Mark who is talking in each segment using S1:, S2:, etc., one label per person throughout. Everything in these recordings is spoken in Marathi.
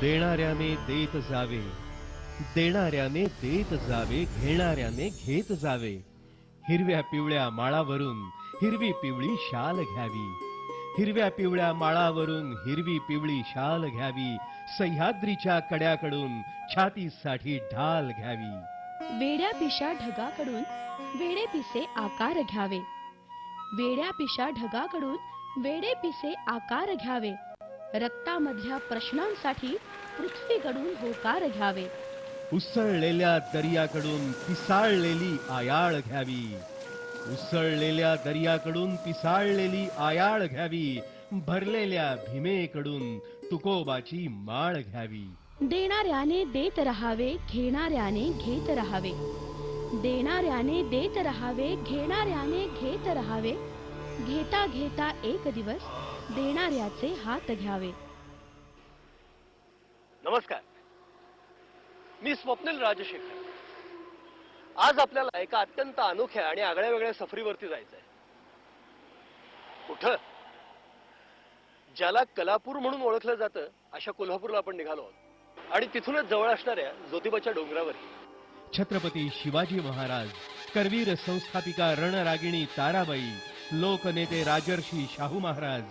S1: देणाऱ्याने देत जावे, देणाऱ्याने देत जावे, घेणाऱ्याने घेत जावे. हिरव्या पिवळ्या माळावरून हिरवी पिवळी शाल घ्यावी, हिरव्या पिवळ्या माळावरून हिरवी पिवळी शाल घ्यावी. सह्याद्रीच्या कड्याकडून छातीसाठी ढाल घ्यावी.
S2: वेड्या पिशा ढगाकडून वेडे पिसे आकार घ्यावे, वेड्या पिशा ढगाकडून वेडे पिसे आकार घ्यावे. रक्तामधल्या प्रश्नांसाठी पृथ्वीकडून होकार घ्यावे.
S1: उसळलेल्या दर्याकडून पिसाळलेली आयाळ घ्यावी, उसळलेल्या दर्याकडून पिसाळलेली आयाळ घ्यावी. भरलेल्या भीमेकडून तुकोबाची माळ घ्यावी.
S2: देणाऱ्याने देत राहावे, घेणाऱ्याने घेत राहावे, देणाऱ्याने देत राहावे, घेणाऱ्याने घेत राहावे. घेता घेता एक दिवस देणाऱ्याचे हात घ्यावे.
S3: नमस्कार, मी स्वप्नील राजशेखर. आज आपल्याला एका अत्यंत अनोख्या आणि आगळ्या वेगळ्या सफरीवरती जायचंय. कुठं? ज्याला कलापूर म्हणून ओळखलं जातं अशा कोल्हापूरला आपण निघालो आहोत आणि तिथूनच जवळ असणाऱ्या ज्योतिबाच्या डोंगरावरही.
S1: छत्रपती शिवाजी महाराज, करवीर संस्थापिका रणरागिणी ताराबाई, लोकनेते राजर्षी शाहू महाराज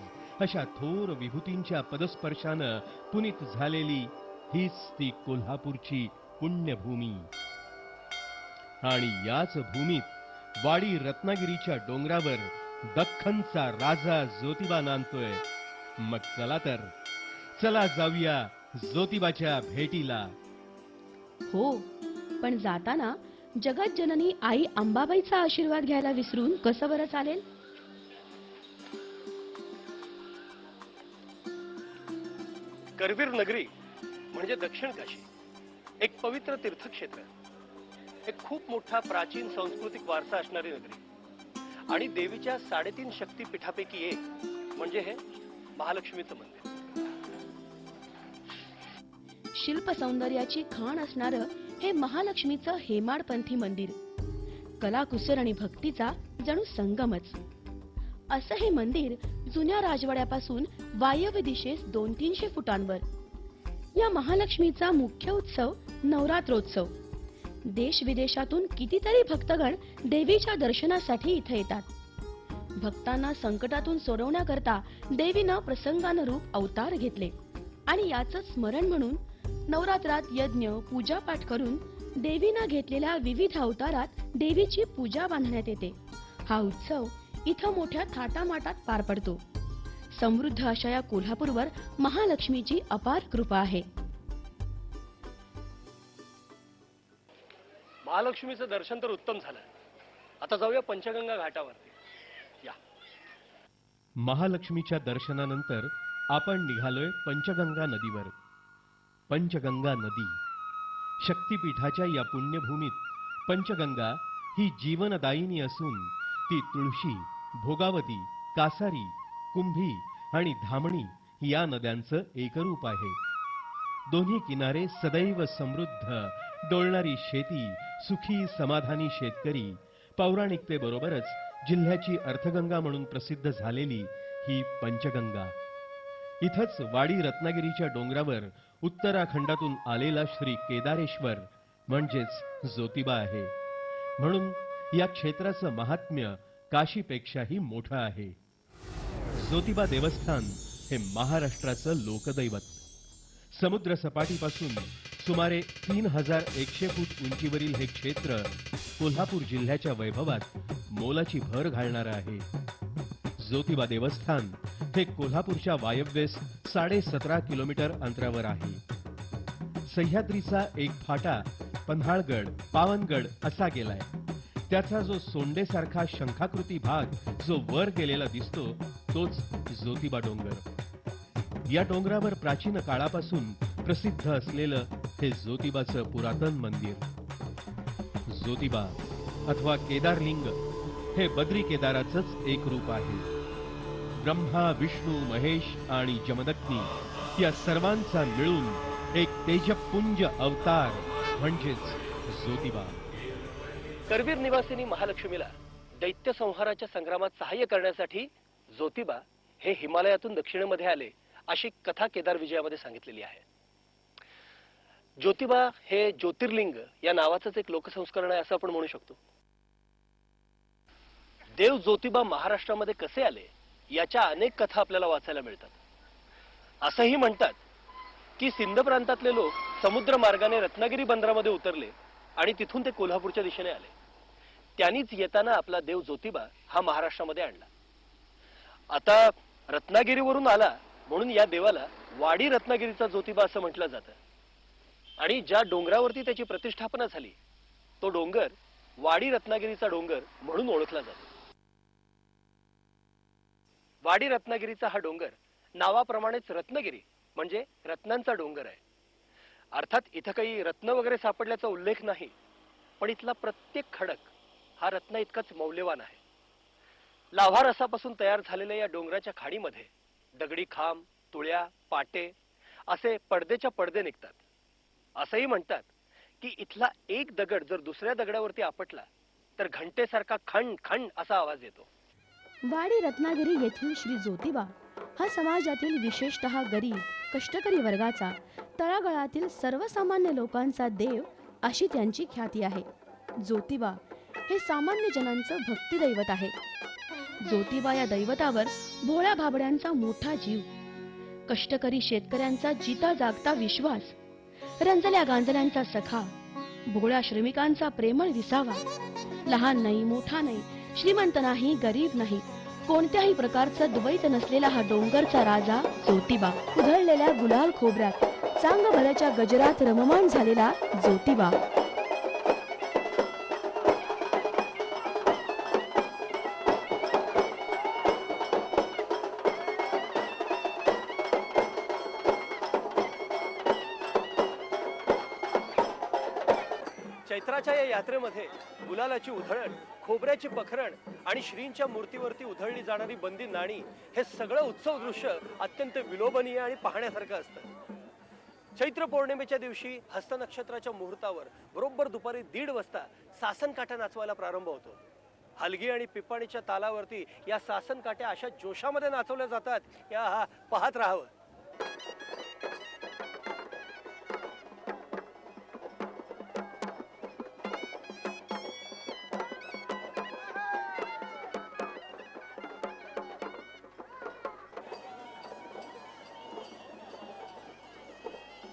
S1: अशा थोर विभूतींच्या पदस्पर्शानं पुनीत झालेली हीच ती कोल्हापूरची पुण्यभूमी. आणि याच भूमीत वाडी रत्नागिरीच्या डोंगरावर दख्खनचा राजा ज्योतिबा नांदतोय. मग चला तर, चला जाऊया ज्योतिबाच्या भेटीला.
S2: हो, पण जाताना जगज्जननी आई अंबाबाईचा आशीर्वाद घ्यायला विसरून कसं बरं चालेल?
S3: करवीर नगरी म्हणजे दक्षिण काशी, एक पवित्र तीर्थक्षेत्र, एक खूप मोठा प्राचीन सांस्कृतिक वारसा असणारी नगरी आणि देवीच्या 3.5 शक्तिपीठापैकी एक म्हणजे हे महालक्ष्मीचं मंदिर.
S2: शिल्प सौंदर्याची खाण असणारं हे महालक्ष्मीचं हेमाडपंथी मंदिर, कलाकुसर आणि भक्तीचा जणू संगमच. असं हे मंदिर जुन्या राजवाड्यापासून वायव्य दिशेस 200-300 फुटांवर. या महालक्ष्मीचा मुख्य उत्सव नवरात्रोत्सव. देश विदेशातून कितीतरी भक्तगण देवीच्या दर्शनासाठी इथे येतात. भक्तांना संकटातून सोडवण्याकरता देवीनं प्रसंगानुरूप अवतार घेतले आणि याचं स्मरण म्हणून नवरात्रात यज्ञ पूजा पाठ करून देवीनं घेतलेल्या विविध अवतारात देवीची पूजा बांधण्यात येते. हा उत्सव इथं मोठ्या थाटामाटात पार पडतो. समृद्ध अशा या कोल्हापूरवर महालक्ष्मीची अपार कृपा आहे.
S3: महालक्ष्मीचं दर्शन तर उत्तम झालं. आता जाऊया पंचगंगा घाटावरती. या.
S1: महालक्ष्मीच्या दर्शनानंतर आपण निघालोय पंचगंगा नदीवर. पंचगंगा नदी, शक्तिपीठाच्या या पुण्यभूमीत पंचगंगा ही जीवनदायिनी असून ती तुळशी, भोगावती, कासारी, कुंभी आणि धामणी या नद्यांचं एकरूप आहे. दोन्ही किनारे सदैव समृद्ध, डोलणारी शेती, सुखी समाधानी शेतकरी, पौराणिकतेबरोबरच जिल्ह्याची अर्थगंगा म्हणून प्रसिद्ध झालेली ही पंचगंगा. इथंच वाडी रत्नागिरीच्या डोंगरावर उत्तराखंडातून आलेला श्री केदारेश्वर म्हणजेच ज्योतिबा आहे. म्हणून या क्षेत्राचं महात्म्य काशीपेक्षाही मोठं आहे. ज्योतिबा देवस्थान हे महाराष्ट्राचं लोकदैवत. समुद्र सपाटीपासून सुमारे 3100 फूट उंचीवरील हे क्षेत्र कोल्हापूर जिल्ह्याच्या वैभवात मोलाची भर घालणारं आहे. ज्योतिबा देवस्थान हे कोल्हापूरच्या वायव्येस 17.5 किलोमीटर अंतरावर आहे. सह्याद्रीचा एक फाटा पन्हाळगड, पावनगड असा गेलाय. त्याचा जो सोंडेसारखा शंखाकृती भाग जो वर गेलेला दिसतो तोच ज्योतिबा डोंगर. या डोंगरावर प्राचीन काळापासून प्रसिद्ध असलेलं हे ज्योतिबाचं पुरातन मंदिर. ज्योतिबा अथवा केदारलिंग हे बद्री केदाराचंच एक रूप आहे. ब्रह्मा, विष्णू, महेश आणि जमदग्नी या सर्वांचा मिळून एक तेजपुंज अवतार म्हणजेच ज्योतिबा.
S3: करवीर निवासिनी महालक्ष्मीला दैत्य संहाराच्या संग्रामात सहाय्य करण्यासाठी ज्योतिबा हे हिमालयातून दक्षिणेमध्ये आले अशी कथा केदार विजयामध्ये सांगितलेली आहे. ज्योतिबा हे ज्योतिर्लिंग या नावाचंच एक लोकसंस्करण आहे असं आपण म्हणू शकतो. देव ज्योतिबा महाराष्ट्रामध्ये कसे आले याच्या अनेक कथा आपल्याला वाचायला मिळतात. असंही म्हणतात की सिंध प्रांतातले लोक समुद्र मार्गाने रत्नागिरी बंदरामध्ये उतरले आणि तिथून ते कोल्हापूरच्या दिशेने आले. त्यांनीच येताना आपला देव ज्योतिबा हा महाराष्ट्रामध्ये आणला. आता रत्नागिरीवरून आला म्हणून या देवाला वाडी रत्नागिरीचा ज्योतिबा असं म्हटलं जातं. आणि ज्या डोंगरावरती त्याची प्रतिष्ठापना झाली तो डोंगर वाडी रत्नागिरीचा डोंगर म्हणून ओळखला जातो. वाडी रत्नागिरीचा हा डोंगर नावाप्रमाणेच रत्नगिरी म्हणजे रत्नांचा डोंगर आहे. अर्थात इथं काही रत्न वगैरे सापडल्याचा उल्लेख नाही, पण इथला प्रत्येक खडक हा रत्न इतकाच मौल्यवान आहे. लाव्हा रसापासून तयार झालेल्या या डोंगराच्या खाडीमध्ये दगडी खांब, तुळ्या, पाटे असे पडदेच्या पडदे निघतात. असंही म्हणतात की इथला एक दगड जर दुसऱ्या दगडावरती आपटला तर घंटेसारखा खण खण असा आवाज येतो.
S2: वाडी रत्नागिरी येथील श्री ज्योतिबा हा समाजातील विशेषतः गरीब कष्टकरी वर्गाचा तळागाळातील सर्वसामान्य लोकांचा देव अशी त्यांची ख्याती आहे. ज्योतिबा हे सामान्य जनांचं भक्तिदैवत आहे. ज्योतिबा या दैवतावर भोळ्या भाबड्यांचा मोठा जीव, कष्टकरी शेतकऱ्यांचा जिता जागता विश्वास, रंजल्या गांजल्यांचा सखा, भोळ्या श्रमिकांचा प्रेमळ विसावा, लहान नाही मोठा नाही, श्रीमंत नाही गरीब नाही, कोणत्याही प्रकारचं द्वैत नसलेला हा डोंगरचा राजा ज्योतिबा. उधळलेल्या गुलाल खोबऱ्यात चांग भल्याच्या गजरात रममाण झालेला ज्योतिबा.
S3: चैत्राच्या या यात्रेमध्ये गुलालाची उधळण, खोबऱ्याची पखरण आणि श्रींच्या मूर्तीवरती उधळली जाणारी बंदी नाणी हे सगळं उत्सव दृश्य अत्यंत विलोभनीय आणि पाहण्यासारखं असतं. चैत्र पौर्णिमेच्या दिवशी हस्त नक्षत्राच्या मुहूर्तावर बरोबर दुपारी 1:30 वाजता सासन काठ्या नाचवायला प्रारंभ होतो. हलगी आणि पिपाणीच्या तालावरती या सासन काठ्या अशा जोशामध्ये नाचवल्या जातात या पाहत राहावं.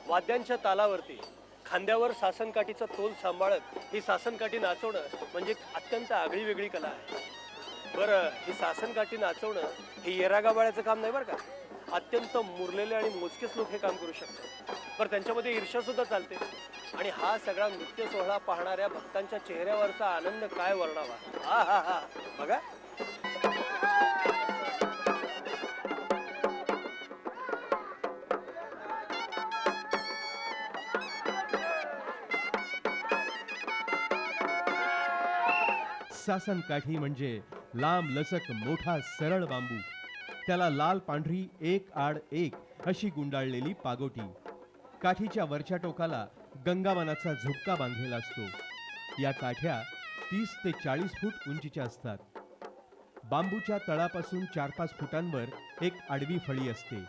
S3: वाद्यांच्या तालावरती खांद्यावर सासनकाठीचा तोल सांभाळत ही सासनकाठी नाचवणं म्हणजे अत्यंत आगळी वेगळी कला आहे. बरं, ही सासनकाठी नाचवणं हे येरागाबाळ्याचं काम नाही बरं का. अत्यंत मुरलेले आणि मोजकेच लोक हे काम करू शकतात. बरं, त्यांच्यामध्ये ईर्ष्या सुद्धा चालते. आणि हा सगळा नृत्य सोहळा पाहणाऱ्या भक्तांच्या चेहऱ्यावरचा आनंद काय वर्णावा. हा हा हा बघा.
S1: सासन काठी म्हणजे लांब लचक मोठा सरळ बांबू, त्याला लाल पांढरी एक आड एक अशी गुंडाळलेली पागोटी. काठीच्या वरच्या टोकाला गंगावनाचा झुपका बांधलेला असतो. या काठ्या 30 ते 40 फूट उंचीच्या असतात. बांबूच्या तळापासून 4-5 फुटांवर एक आडवी फळी असते.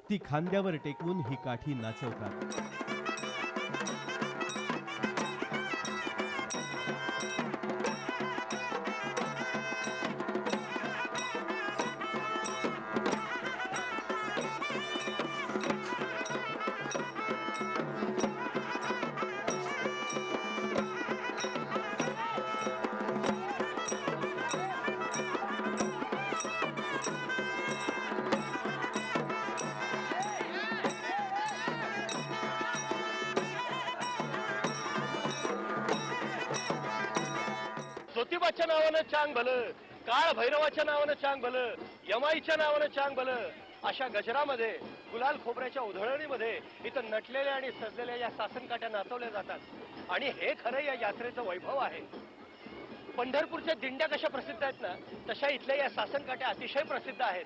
S1: ती खांद्यावर टेकवून ही काठी नाचवतात.
S3: ज्योतिबाच्या नावानं चांग भलं, काळ भैरवाच्या नावानं चांग भलं, यमाईच्या नावानं चांग भलं अशा गजरामध्ये, गुलाल खोबऱ्याच्या उधळणीमध्ये इथं नटलेल्या आणि सजलेल्या या सासनकाठ्या नाचवल्या जातात. आणि हे खरं या यात्रेचं वैभव आहे. पंढरपूरच्या दिंड्या कशा प्रसिद्ध आहेत ना, तशा इथल्या या सासनकाठ्या अतिशय प्रसिद्ध आहेत.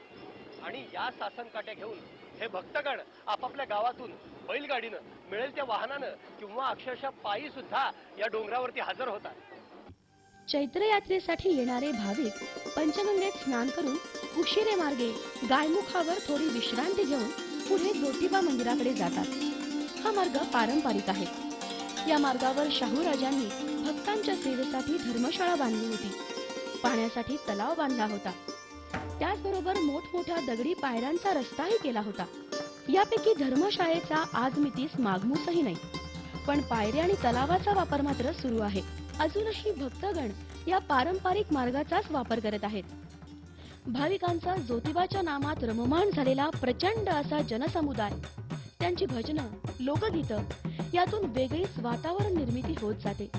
S3: आणि या सासनकाठ्या घेऊन हे भक्तगण आपापल्या गावातून बैलगाडीनं, मिळेल त्या वाहनानं किंवा अक्षरशः पायी सुद्धा या डोंगरावरती हजर होतात.
S2: चैत्र यात्रेसाठी येणारे भाविक पंचगंगेत स्नान करून उशिरे मार्गे गायमुखावर थोडी विश्रांती घेऊन पुढे ज्योतिबा मंदिराकडे जातात. हा मार्ग पारंपरिक आहे. या मार्गावर शाहू राजांनी भक्तांच्या सेवेसाठी धर्मशाळा बांधली होती, पाण्यासाठी तलाव बांधला होता. त्याचबरोबर मोठमोठ्या दगडी पायऱ्यांचा रस्ताही केला होता. यापैकी धर्मशाळेचा आज मितीस मागमूसही नाही, पण पायऱ्या आणि तलावाचा वापर मात्र सुरू आहे. अजूनही भक्तगण या पारंपरिक मार्गाचाच वापर करत आहेत. भाविकांचा ज्योतिबाच्या नामात रममाण झालेला प्रचंड असा जनसमुदाय, त्यांची भजनं, लोकगीतं यातून वेगळीच वातावरण निर्मिती होत जाते.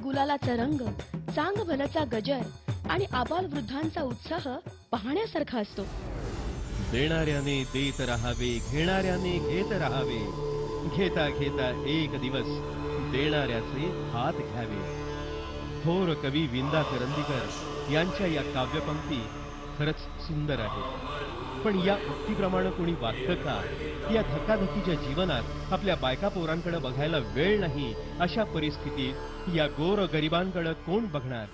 S2: गुलालाचा रंग, चांग भलचा गजर आणि आबालवृद्धांचा उत्साह पाहण्यासारखा असतो.
S1: देणाऱ्याने देत राहावे, घेणाऱ्याने घेत राहावे, घेता घेता एक दिवस देणाऱ्याचे हात घ्यावे. थोर कवी विंदा करंदीकर यांच्या या काव्यपंक्ती खरंच सुंदर आहेत. पण या उक्तीप्रमाणे कोणी वागतं का? या धकाधकीच्या जीवनात आपल्या बायका पोरांकडे बघायला वेळ नाही, अशा परिस्थितीत या गोर गरिबांकडे कोण बघणार?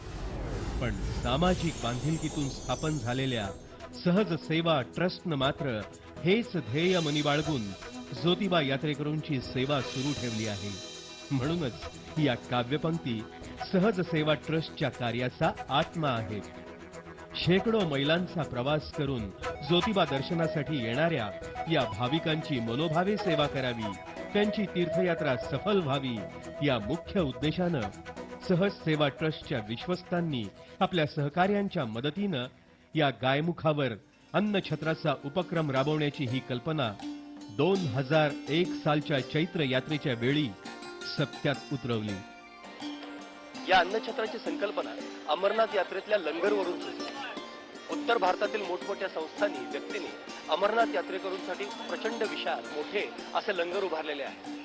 S1: पण सामाजिक बांधिलकीतून स्थापन झालेल्या सहज सेवा ट्रस्टनं मात्र हेच ध्येय मनी बाळगून ज्योतिबा यात्रेकरूंची सेवा सुरू ठेवली आहे. म्हणूनच या काव्यपंक्ती सहज सेवा ट्रस्टच्या कार्याचा आत्मा आहेत. शेकडो मैलांचा प्रवास करून ज्योतिबा दर्शनासाठी येणाऱ्या या भाविकांची मनोभावे सेवा करावी, त्यांची तीर्थयात्रा सफल व्हावी, या मुख्य उद्देशानं सहज सेवा ट्रस्टच्या विश्वस्तांनी आपल्या सहकार्यांच्या मदतीनं या गायमुखावर अन्नछत्राचा उपक्रम राबवण्याची ही कल्पना 2001 सालच्या चैत्र यात्रेच्या वेळी सत्यात उतरवली.
S3: या अन्नछत्राची संकल्पना अमरनाथ यात्रेतल्या लंगरवरून सुचली. उत्तर भारतातील मोठमोठ्या संस्थांनी, व्यक्तींनी अमरनाथ यात्रेकरूंसाठी प्रचंड विशाल मोठे असे लंगर उभारलेले आहे.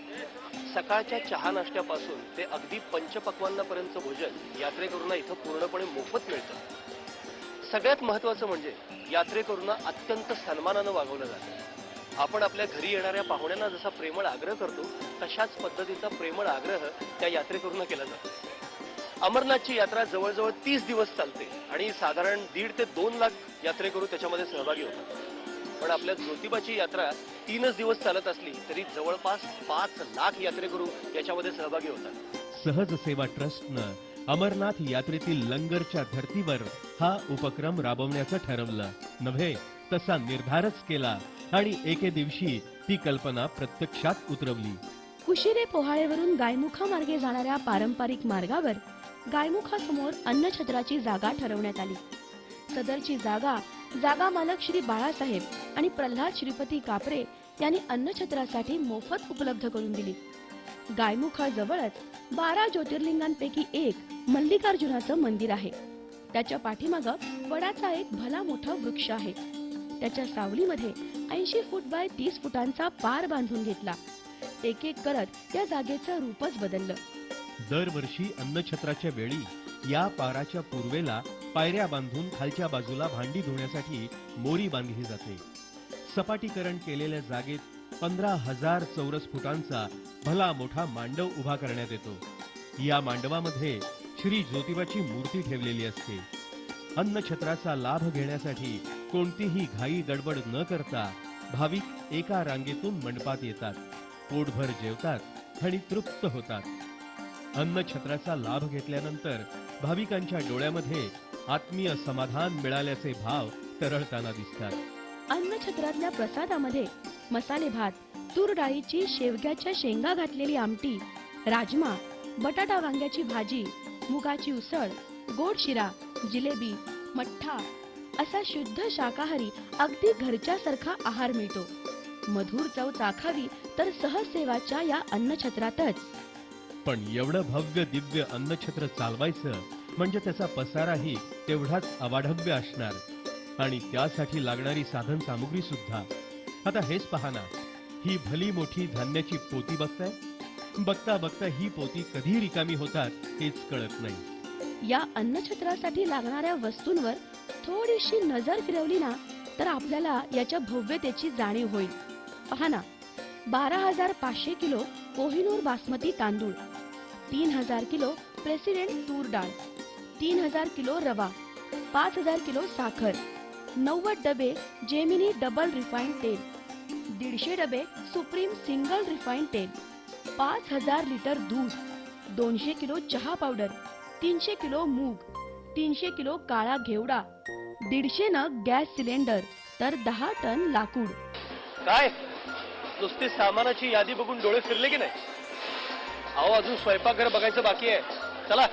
S3: सकाळच्या चहा नाश्त्यापासून ते अगदी पंचपक्वान्नापर्यंतचं भोजन यात्रेकरूंना इथं पूर्णपणे मोफत मिळतं. सगळ्यात महत्वाचं म्हणजे यात्रेकरूंना अत्यंत सन्मानानं वागवलं जातं. आपण आपल्या घरी येणाऱ्या पाहुण्यांना जसा प्रेमळ आग्रह करतो, तशाच पद्धतीचा प्रेमळ आग्रह त्या यात्रेकरूंना केला जातो. अमरनाथची यात्रा जवळजवळ 30 दिवस चालते आणि साधारण 1.5 ते 2 लाख यात्रेकरू त्याच्यामध्ये सहभागी होतात. पण आपल्या ज्योतिबाची यात्रा 3च दिवस चालत असली तरी जवळपास 5 लाख यात्रेकरू याच्यामध्ये सहभागी होतात.
S1: सहज सेवा ट्रस्टनं अमरनाथ यात्रेतील लंगरच्या धर्तीवर हा उपक्रम राबवण्याचं ठरवलं नव्हे, तसा निर्धारच केला आणि एके दिवशी ती कल्पना प्रत्यक्षात उतरवली.
S2: कुशिरे पोहाळेवरून गायमुखा मार्गे जाणाऱ्या पारंपरिक मार्गावर गायमुखासमोर अन्नछत्राची जागा ठरवण्यात आली. सदरची जागा मालक श्री बाळासाहेब आणि प्रल्हाद श्रीपती कापरे यांनी अन्नछत्रासाठी मोफत उपलब्ध करून दिली. गायमुखाजवळच 12 ज्योतिर्लिंगांपैकी एक मल्लिकार्जुनाचं मंदिर आहे. त्याच्या पाठीमागं वडाचा एक भला मोठा वृक्ष आहे. त्याच्या सावलीमध्ये 80 फूट बाय 30 फुटांचा पार बांधून घेतला. एक एक करत या जागेचं रूपच बदललं.
S1: दरवर्षी अन्नछत्राच्या वेळी या पाराच्या पूर्वेला पायऱ्या बांधून खालच्या बाजूला भांडी धुण्यासाठी मोरी बांधली जाते. सपाटीकरण केलेल्या जागेत 15,000 चौरस फुटांचा भला मोठा मांडव उभा करण्यात येतो. या मांडवामध्ये श्री ज्योतिबाची मूर्ती ठेवलेली असते. अन्नछत्राचा लाभ घेण्यासाठी कोणतीही घाई गडबड न करता भाविक एका रांगेतून मंडपात येतात, पोटभर जेवतात आणि तृप्त होतात. अन्नछत्राचा लाभ घेतल्यानंतर भाविकांच्या डोळ्यामध्ये आत्मीय समाधान मिळाल्याचे भाव तरळताना दिसतात.
S2: अन्नछत्रातल्या प्रसादामध्ये मसाले भात, तूर डाळीची शेवग्याच्या शेंगा घातलेली आमटी, राजमा, बटाटा वांग्याची भाजी, मुगाची उसळ, गोड शिरा, जिलेबी, मठ्ठा असा शुद्ध शाकाहारी अगदी घरच्यासारखा आहार मिळतो. मधुर चव चाखावी तर सहज सेवाच्या या अन्नछत्रातच.
S1: पण एवढं भव्य दिव्य अन्नछत्र चालवायचं म्हणजे त्याचा पसाराही तेवढाच अवाढव्य असणार आणि त्यासाठी लागणारी साधन सामुग्री सुद्धा. आता हेच पहा ना, ही भली मोठी धान्याची पोती बघताय. बघता बघता ही पोती कधी रिकामी होतात हेच कळत नाही.
S2: या अन्नछत्रासाठी लागणाऱ्या वस्तूंवर थोडीशी नजर फिरवली ना तर आपल्याला याच्या भव्यतेची जाणीव होईल. पहा ना, 12,500 किलो कोहिनूर बासमती तांदूळ, 3,000 किलो प्रेसिडेंट तूर डाळ, 3,000 किलो रवा, 5,000 किलो साखर, 90 डबे जेमिनी डबल रिफाइंड तेल, 150 डबे सुप्रीम सिंगल रिफाईंड तेल, 5000 लिटर दूध, 200 किलो चहा पावडर, 300 किलो मूग, 300 किलो काळा घेवडा, 150 नग गॅस सिलेंडर, तर 10 टन लाकूड.
S3: काय नुसती सामानाची यादी बघून डोळे फिरले की नाही? अहो अजून स्वयंपाकघर बघायचं बाकी आहे. चला.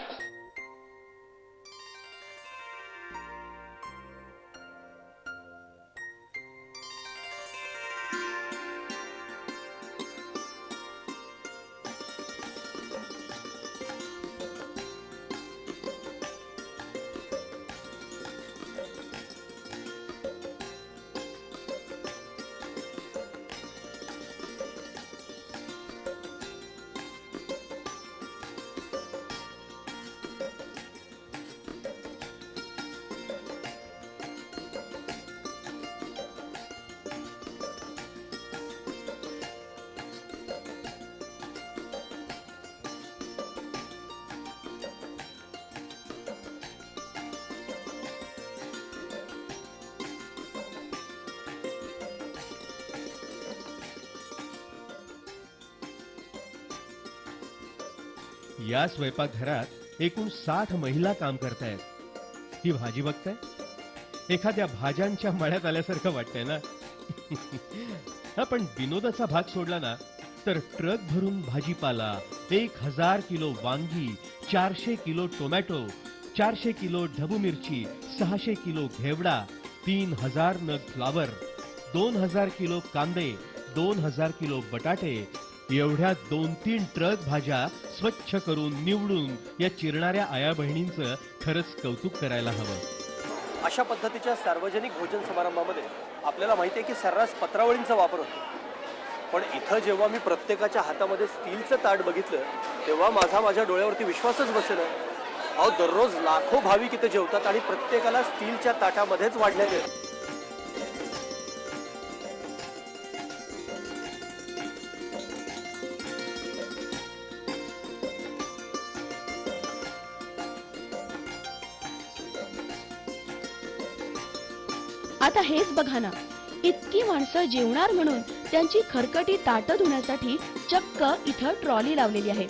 S1: या स्वयंपाकघरात एकूण 60 महिला काम करतायत. ही भाजी बघताय, एखाद्या भाज्यांच्या मळ्यात आल्यासारखं वाटतंय ना? हा, पण विनोदाचा भाग सोडला ना तर ट्रक भरून भाजीपाला, 1000 किलो वांगी, 400 किलो टोमॅटो, 400 किलो ढबू मिरची, 600 किलो घेवडा, 3000 नग फ्लावर, 2000 किलो कांदे, 2000 किलो बटाटे, एवढ्या 2-3 ट्रक भाज्या स्वच्छ करून निवडून या चिरणाऱ्या आया बहिणींचं खरंच कौतुक करायला हवं.
S3: अशा पद्धतीच्या सार्वजनिक भोजन समारंभामध्ये आपल्याला माहिती आहे की सर्रास पत्रावळींचा वापर होतो. पण इथं जेव्हा मी प्रत्येकाच्या हातामध्ये स्टीलचं ताट बघितलं तेव्हा माझ्या डोळ्यावरती विश्वासच बसेना. अहो, दररोज लाखो भाविक इथे जेवतात आणि प्रत्येकाला स्टीलच्या ताटामध्येच वाढण्यात येतं.
S2: आता हेच बघा ना, इतकी माणसं जेवणार म्हणून त्यांची खरकटी ताटं धुण्यासाठी चक्क इथं ट्रॉली लावलेली आहे.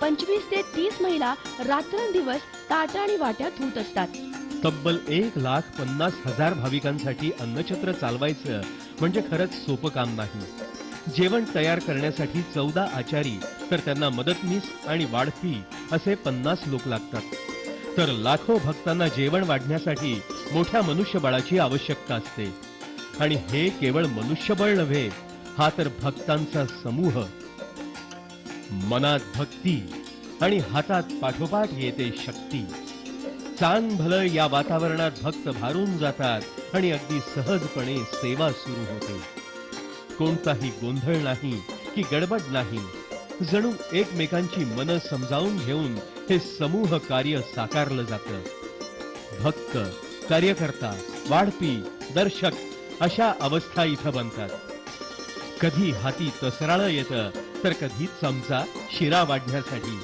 S2: पंचवीस ते 30 महिला रात्रंदिवस ताटं आणि वाट्या धुत असतात.
S1: तब्बल 1,50,000 भाविकांसाठी अन्नछत्र चालवायचं म्हणजे खरंच सोपं काम नाही. जेवण तयार करण्यासाठी 14 आचारी, तर त्यांना मदतनीस आणि वाढपी असे 50 लोक लागतात. तर लाखो भक्तांना जेवण वाढण्यासाठी मोठ्या मनुष्यबळाची आवश्यकता असते. आणि हे केवळ मनुष्यबळ नव्हे, हा तर भक्तांचा समूह. मनात भक्ती आणि हातात पाठोपाठ येते शक्ती. चांग भलं या वातावरणात भक्त भारून जातात आणि अगदी सहजपणे सेवा सुरू होते. कोणताही गोंधळ नाही की गडबड नाही. जणू एकमेकांची मनं समजावून घेऊन हे समूह कार्य साकारलं जातं. भक्त, कार्यकर्ता, वाढपी, दर्शक अशा अवस्था इथं बनतात. कधी हाती तसराळं येतं, तर कधी चमचा शिरा वाढण्यासाठी,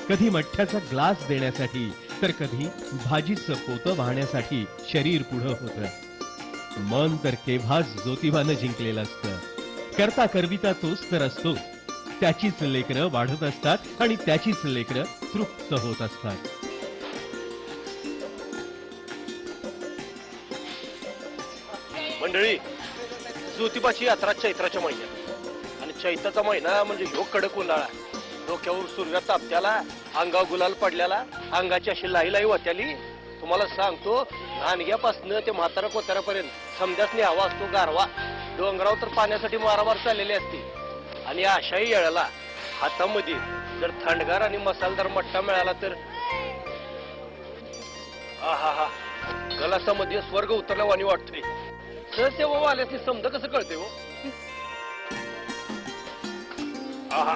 S1: कधी मठ्ठ्याचा ग्लास देण्यासाठी, तर कधी भाजीचं पोतं वाहण्यासाठी शरीर पुढं होतं. मन तर केव्हाच ज्योतिबानं जिंकलेलं असतं. करता करविता तोच तर असतो. त्याचीच लेकरं वाढत असतात आणि त्याचीच लेकरं तृप्त होत असतात.
S3: मंडळी, ज्योतिबाची यात्रा चैत्राच्या महिन्यात आणि चैत्राचा महिना म्हणजे ह्यो कडक उन्हाळा. डोक्यावर सूर्य तापत्याला, अंगावर गुलाल पडल्याला, अंगाची अशी लाई लाई होत्याली. तुम्हाला सांगतो, नानग्यापासनं ते म्हातारा कोताऱ्यापर्यंत समजासनी हवा असतो गारवा. डोंगरावर तर पाण्यासाठी मारामार चाललेली असते. आणि अशाही वेळेला हातामध्ये जर थंडगार आणि मसालदार मट्टा मिळाला तर आहा, गलासामध्ये स्वर्ग उतरल्यावानी वाटतोय. सहसेवा आल्यास समज कसं कळते हो. आहा,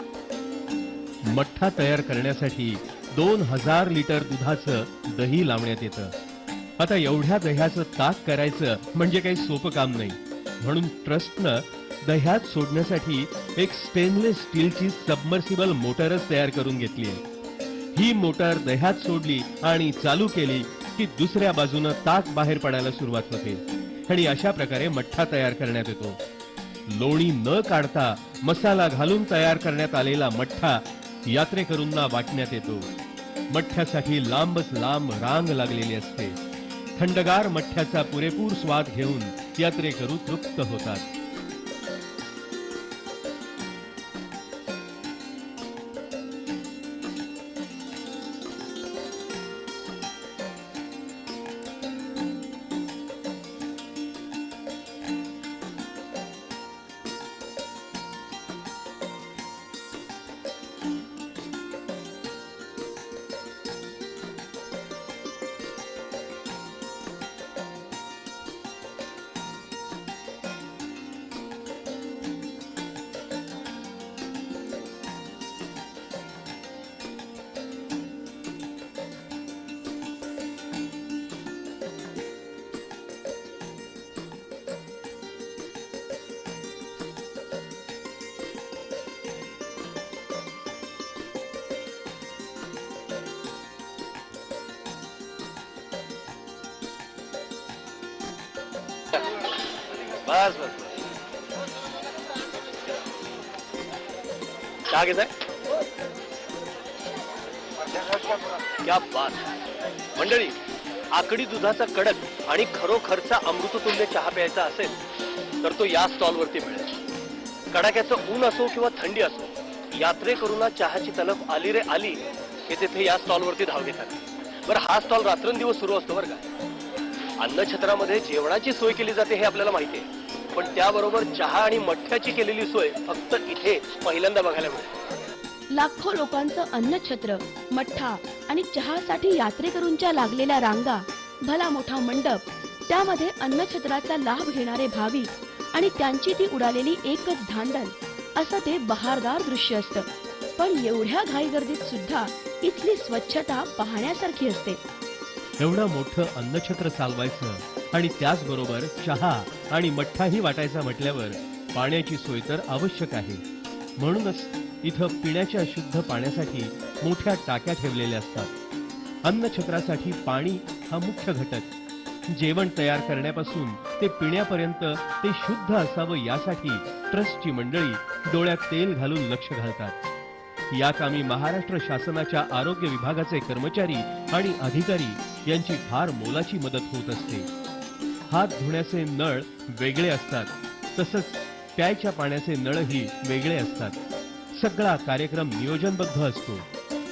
S1: मठ्ठा तयार करण्यासाठी 2000 लिटर दुधाचं दही लावण्यात येतं. आता एवढ्या दह्याचं ताक करायचं म्हणजे काही सोपं काम नाही. म्हणून ट्रस्टनं दह्यात सोडण्यासाठी एक स्टेनलेस स्टीलची सबमर्सिबल मोटरच तयार करून घेतली आहे. ही मोटार दह्यात सोडली आणि चालू केली की दुसऱ्या बाजूनं ताक बाहेर पडायला सुरुवात होते आणि अशा प्रकारे मठ्ठा तयार करण्यात येतो. लोणी न काढता मसाला घालून तयार करण्यात आलेला मठ्ठा यात्रेकरूंना वाटण्यात येतो. मठ्ठ्यासाठी लांबच लांब रांग लागलेली असते. थंडगार मठ्ठ्याचा पुरेपूर स्वाद घेऊन यात्रेकरू तृप्त होतात.
S3: बस बस चहा घेताय? क्या बात. मंडळी, आकडी दुधाचा कडक आणि खरोखरचा अमृततुल्य चहा प्यायचा असेल तर तो या स्टॉल वरती मिळेल. कडाक्याचं ऊन असो किंवा थंडी असो, यात्रेकरूंना चहाची तलफ आली रे आली की तिथे या स्टॉल वरती धाव घेतात. बरं, हा स्टॉल रात्रंदिवस सुरू असतो बरं का. अन्नछत्रामध्ये जेवणाची सोय केली जाते हे आपल्याला माहिती आहे, पण त्याबरोबर चहा आणि मठ्ठ्याची केलेली सोय फक्त इथे पहिल्यांदा बघायला मिळते.
S2: लाखो लोकांचं अन्नछत्र, मठ्ठा आणि चहासाठी यात्रेकरूंच्या लागलेल्या रांगा, भला मोठा मंडप, त्यामध्ये अन्नछत्राचा लाभ घेणारे भाविक आणि त्यांची ती उडालेली एकच धांदल, असं ते बहारदार दृश्य असतं. पण एवढ्या घाईगर्दीत सुद्धा इथली स्वच्छता पाहण्यासारखी असते.
S1: एवढं मोठं अन्नछत्र चालवायचं आणि त्याचबरोबर चहा आणि मठ्ठाही वाटायचा म्हटल्यावर पाण्याची सोय तर आवश्यक आहे. म्हणूनच इथं पिण्याच्या शुद्ध पाण्यासाठी मोठ्या टाक्या ठेवलेल्या असतात. अन्नछत्रासाठी पाणी हा मुख्य घटक. जेवण तयार करण्यापासून ते पिण्यापर्यंत ते शुद्ध असावं यासाठी ट्रस्टची मंडळी डोळ्यात तेल घालून लक्ष घालतात. या कामी महाराष्ट्र शासनाच्या आरोग्य विभागाचे कर्मचारी आणि अधिकारी यांची फार मोलाची मदत होत असते. हात धुण्याचे नळ वेगळे असतात, तसंच प्यायच्या पाण्याचे नळही वेगळे असतात. सगळा कार्यक्रम नियोजनबद्ध असतो.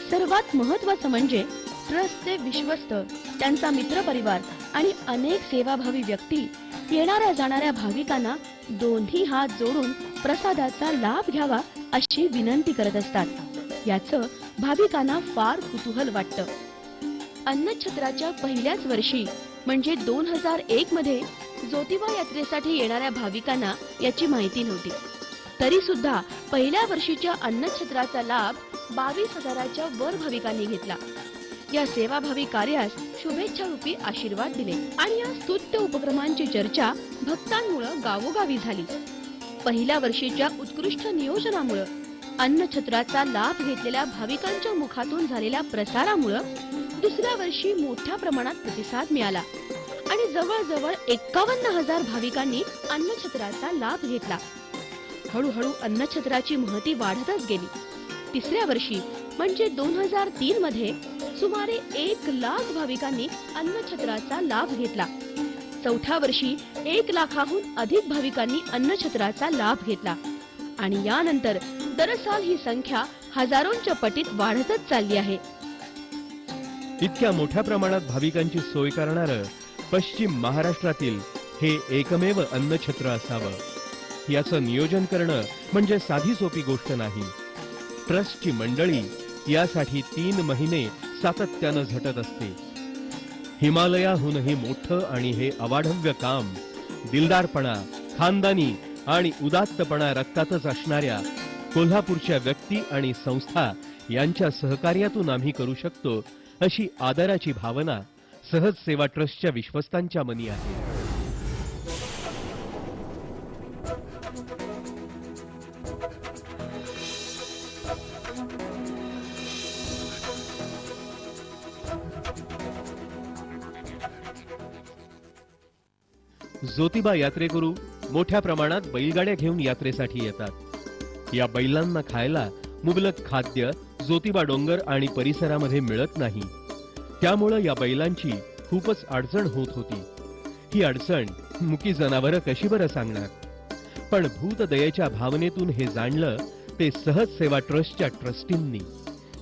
S2: सर्वात महत्त्वाचं म्हणजे ट्रस्टचे विश्वस्त, त्यांचा मित्रपरिवार आणि अनेक सेवाभावी व्यक्ती येणाऱ्या जाणाऱ्या भाविकांना दोन्ही हात जोडून प्रसादाचा लाभ घ्यावा अशी विनंती करत असतात. याचं भाविकांना फार कुतूहल वाटतं. अन्नछत्राच्या पहिल्याच वर्षी म्हणजे 2001 मध्ये ज्योतिबा यात्रेसाठी येणाऱ्या भाविकांना याची माहिती नव्हती. तरी सुद्धा पहिल्या वर्षीच्या अन्नछत्राचा लाभ 22,000च्या वर भाविकांनी घेतला. या सेवाभावी कार्यास शुभेच्छा रूपी आशीर्वाद दिले आणि या स्तुत्य उपक्रमांची चर्चा भक्तांमुळे गावोगावी झाली. पहिल्या वर्षीच्या उत्कृष्ट नियोजनामुळे, अन्नछत्राचा लाभ घेतलेल्या भाविकांच्या मुखातून झालेल्या प्रसारामुळे दुसऱ्या वर्षी मोठ्या प्रमाणात प्रतिसाद मिळाला आणि जवळजवळ 51,000 भाविकांनी अन्नछत्राचा लाभ घेतला. हळूहळू अन्नछत्राची महती वाढतच गेली. तिसऱ्या वर्षी म्हणजे 2003 मध्ये सुमारे 1 लाख भाविकांनी अन्नछत्राचा लाभ घेतला. चौथ्या वर्षी 1 लाखाहून अधिक भाविकांनी अन्नछत्राचा लाभ घेतला आणि यानंतर दरसाल ही संख्या हजारोंच्या पटीत वाढतच चालली आहे.
S1: इतक्या मोठ्या प्रमाणात भाविकांची सोय करणारं पश्चिम महाराष्ट्रातील हे एकमेव अन्नछत्र असावं. याचं नियोजन करणं म्हणजे साधी सोपी गोष्ट नाही. ट्रस्टची मंडळी यासाठी 3 महिने सातत्यानं झटत असते. हिमालयाहूनही मोठं आणि हे अवाढव्य काम दिलदारपणा, खानदानी आणि उदात्तपणा रक्तातच असणाऱ्या कोल्हापूरच्या व्यक्ती आणि संस्था यांच्या सहकार्यातून आम्ही करू शकतो अशी आदराची भावना सहज सेवा ट्रस्टच्या विश्वस्तांच्या मनी आहे. ज्योतिबा यात्रेकरू मोठ्या प्रमाणात बैलगाड्या घेऊन यात्रेसाठी येतात. या बैलांना खायला मुबलक खाद्य ज्योतिबा डोंगर आणि परिसरामध्ये मिळत नाही. त्यामुळे या बैलांची खूपच अडचण होत होती. ही अडचण मुकी जनावरं कशी बरं सांगणार? पण भूतदयेच्या भावनेतून हे जाणलं ते सहज सेवा ट्रस्टच्या ट्रस्टींनी,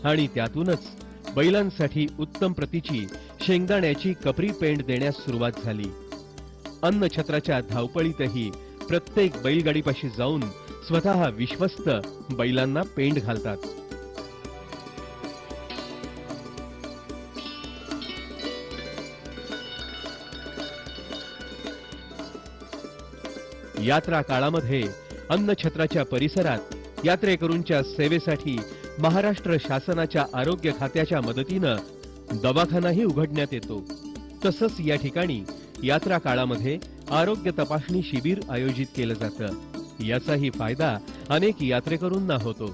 S1: आणि त्यातूनच बैलांसाठी उत्तम प्रतीची शेंगदाण्याची कपरी पेंड देण्यास सुरुवात झाली. अन्नछत्राच्या धावपळीतही प्रत्येक बैलगाडीपाशी जाऊन स्वतः विश्वस्त बैलांना पेंड घालतात. यात्रा काळामध्ये अन्नछत्राच्या परिसरात यात्रेकरूंच्या सेवेसाठी महाराष्ट्र शासनाच्या आरोग्य खात्याच्या मदतीनं दवाखानाही उघडण्यात येतो. तसंच या ठिकाणी यात्रा काळामध्ये आरोग्य तपासणी शिबिर आयोजित केलं जातं. याचाही फायदा अनेक यात्रेकरूंना होतो.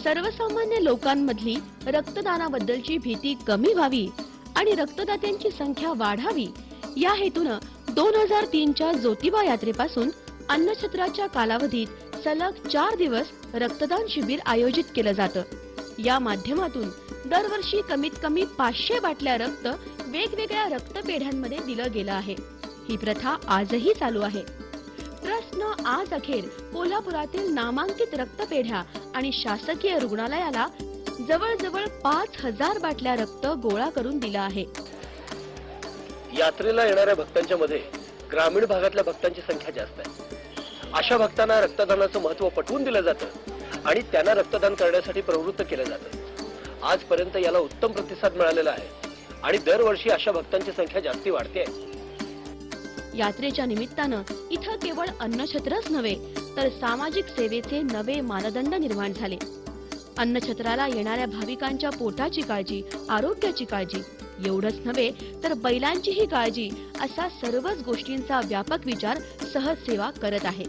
S2: सर्वसामान्य लोकांमधली रक्तदानाबद्दलची भीती कमी व्हावी आणि रक्तदात्यांची संख्या वाढावी या हेतूनं 2003च्या ज्योतिबा यात्रेपासून अन्नछत्राच्या कालावधीत सलग 4 दिवस रक्तदान शिबिर आयोजित केलं जातं. या माध्यमातून दरवर्षी कमीत कमी 500 बाटल्या रक्त वेगवेगळ्या रक्तपेढ्यांमध्ये दिलं गेलं आहे. ही प्रथा आजही चालू आहे. ट्रस्टनं आज अखेर कोल्हापुरातील नामांकित रक्तपेढ्या आणि शासकीय रुग्णालयाला जवळजवळ 5000 बाटल्या रक्त गोळा करून दिला आहे.
S3: यात्रेला येणाऱ्या भक्तांच्या मध्ये ग्रामीण भागातल्या भक्तांची संख्या जास्त आहे. अशा भक्तांना रक्तदानाचं महत्त्व पटवून दिलं जातं आणि त्यांना रक्तदान करण्यासाठी प्रवृत्त केलं जातं. आजपर्यंत याला उत्तम प्रतिसाद मिळालेला आहे आणि दरवर्षी अशा भक्तांची संख्या जास्ती वाढते आहे.
S2: यात्रेच्या निमित्तानं इथं केवळ अन्नछत्रच नव्हे तर सामाजिक सेवेचे नवे मानदंड निर्माण झाले. अन्नछत्राला येणाऱ्या भाविकांच्या पोटाची काळजी, आरोग्याची काळजी एवढंच नव्हे तर बैलांचीही काळजी असा सर्वच गोष्टींचा व्यापक विचार सहज सेवा करत आहे.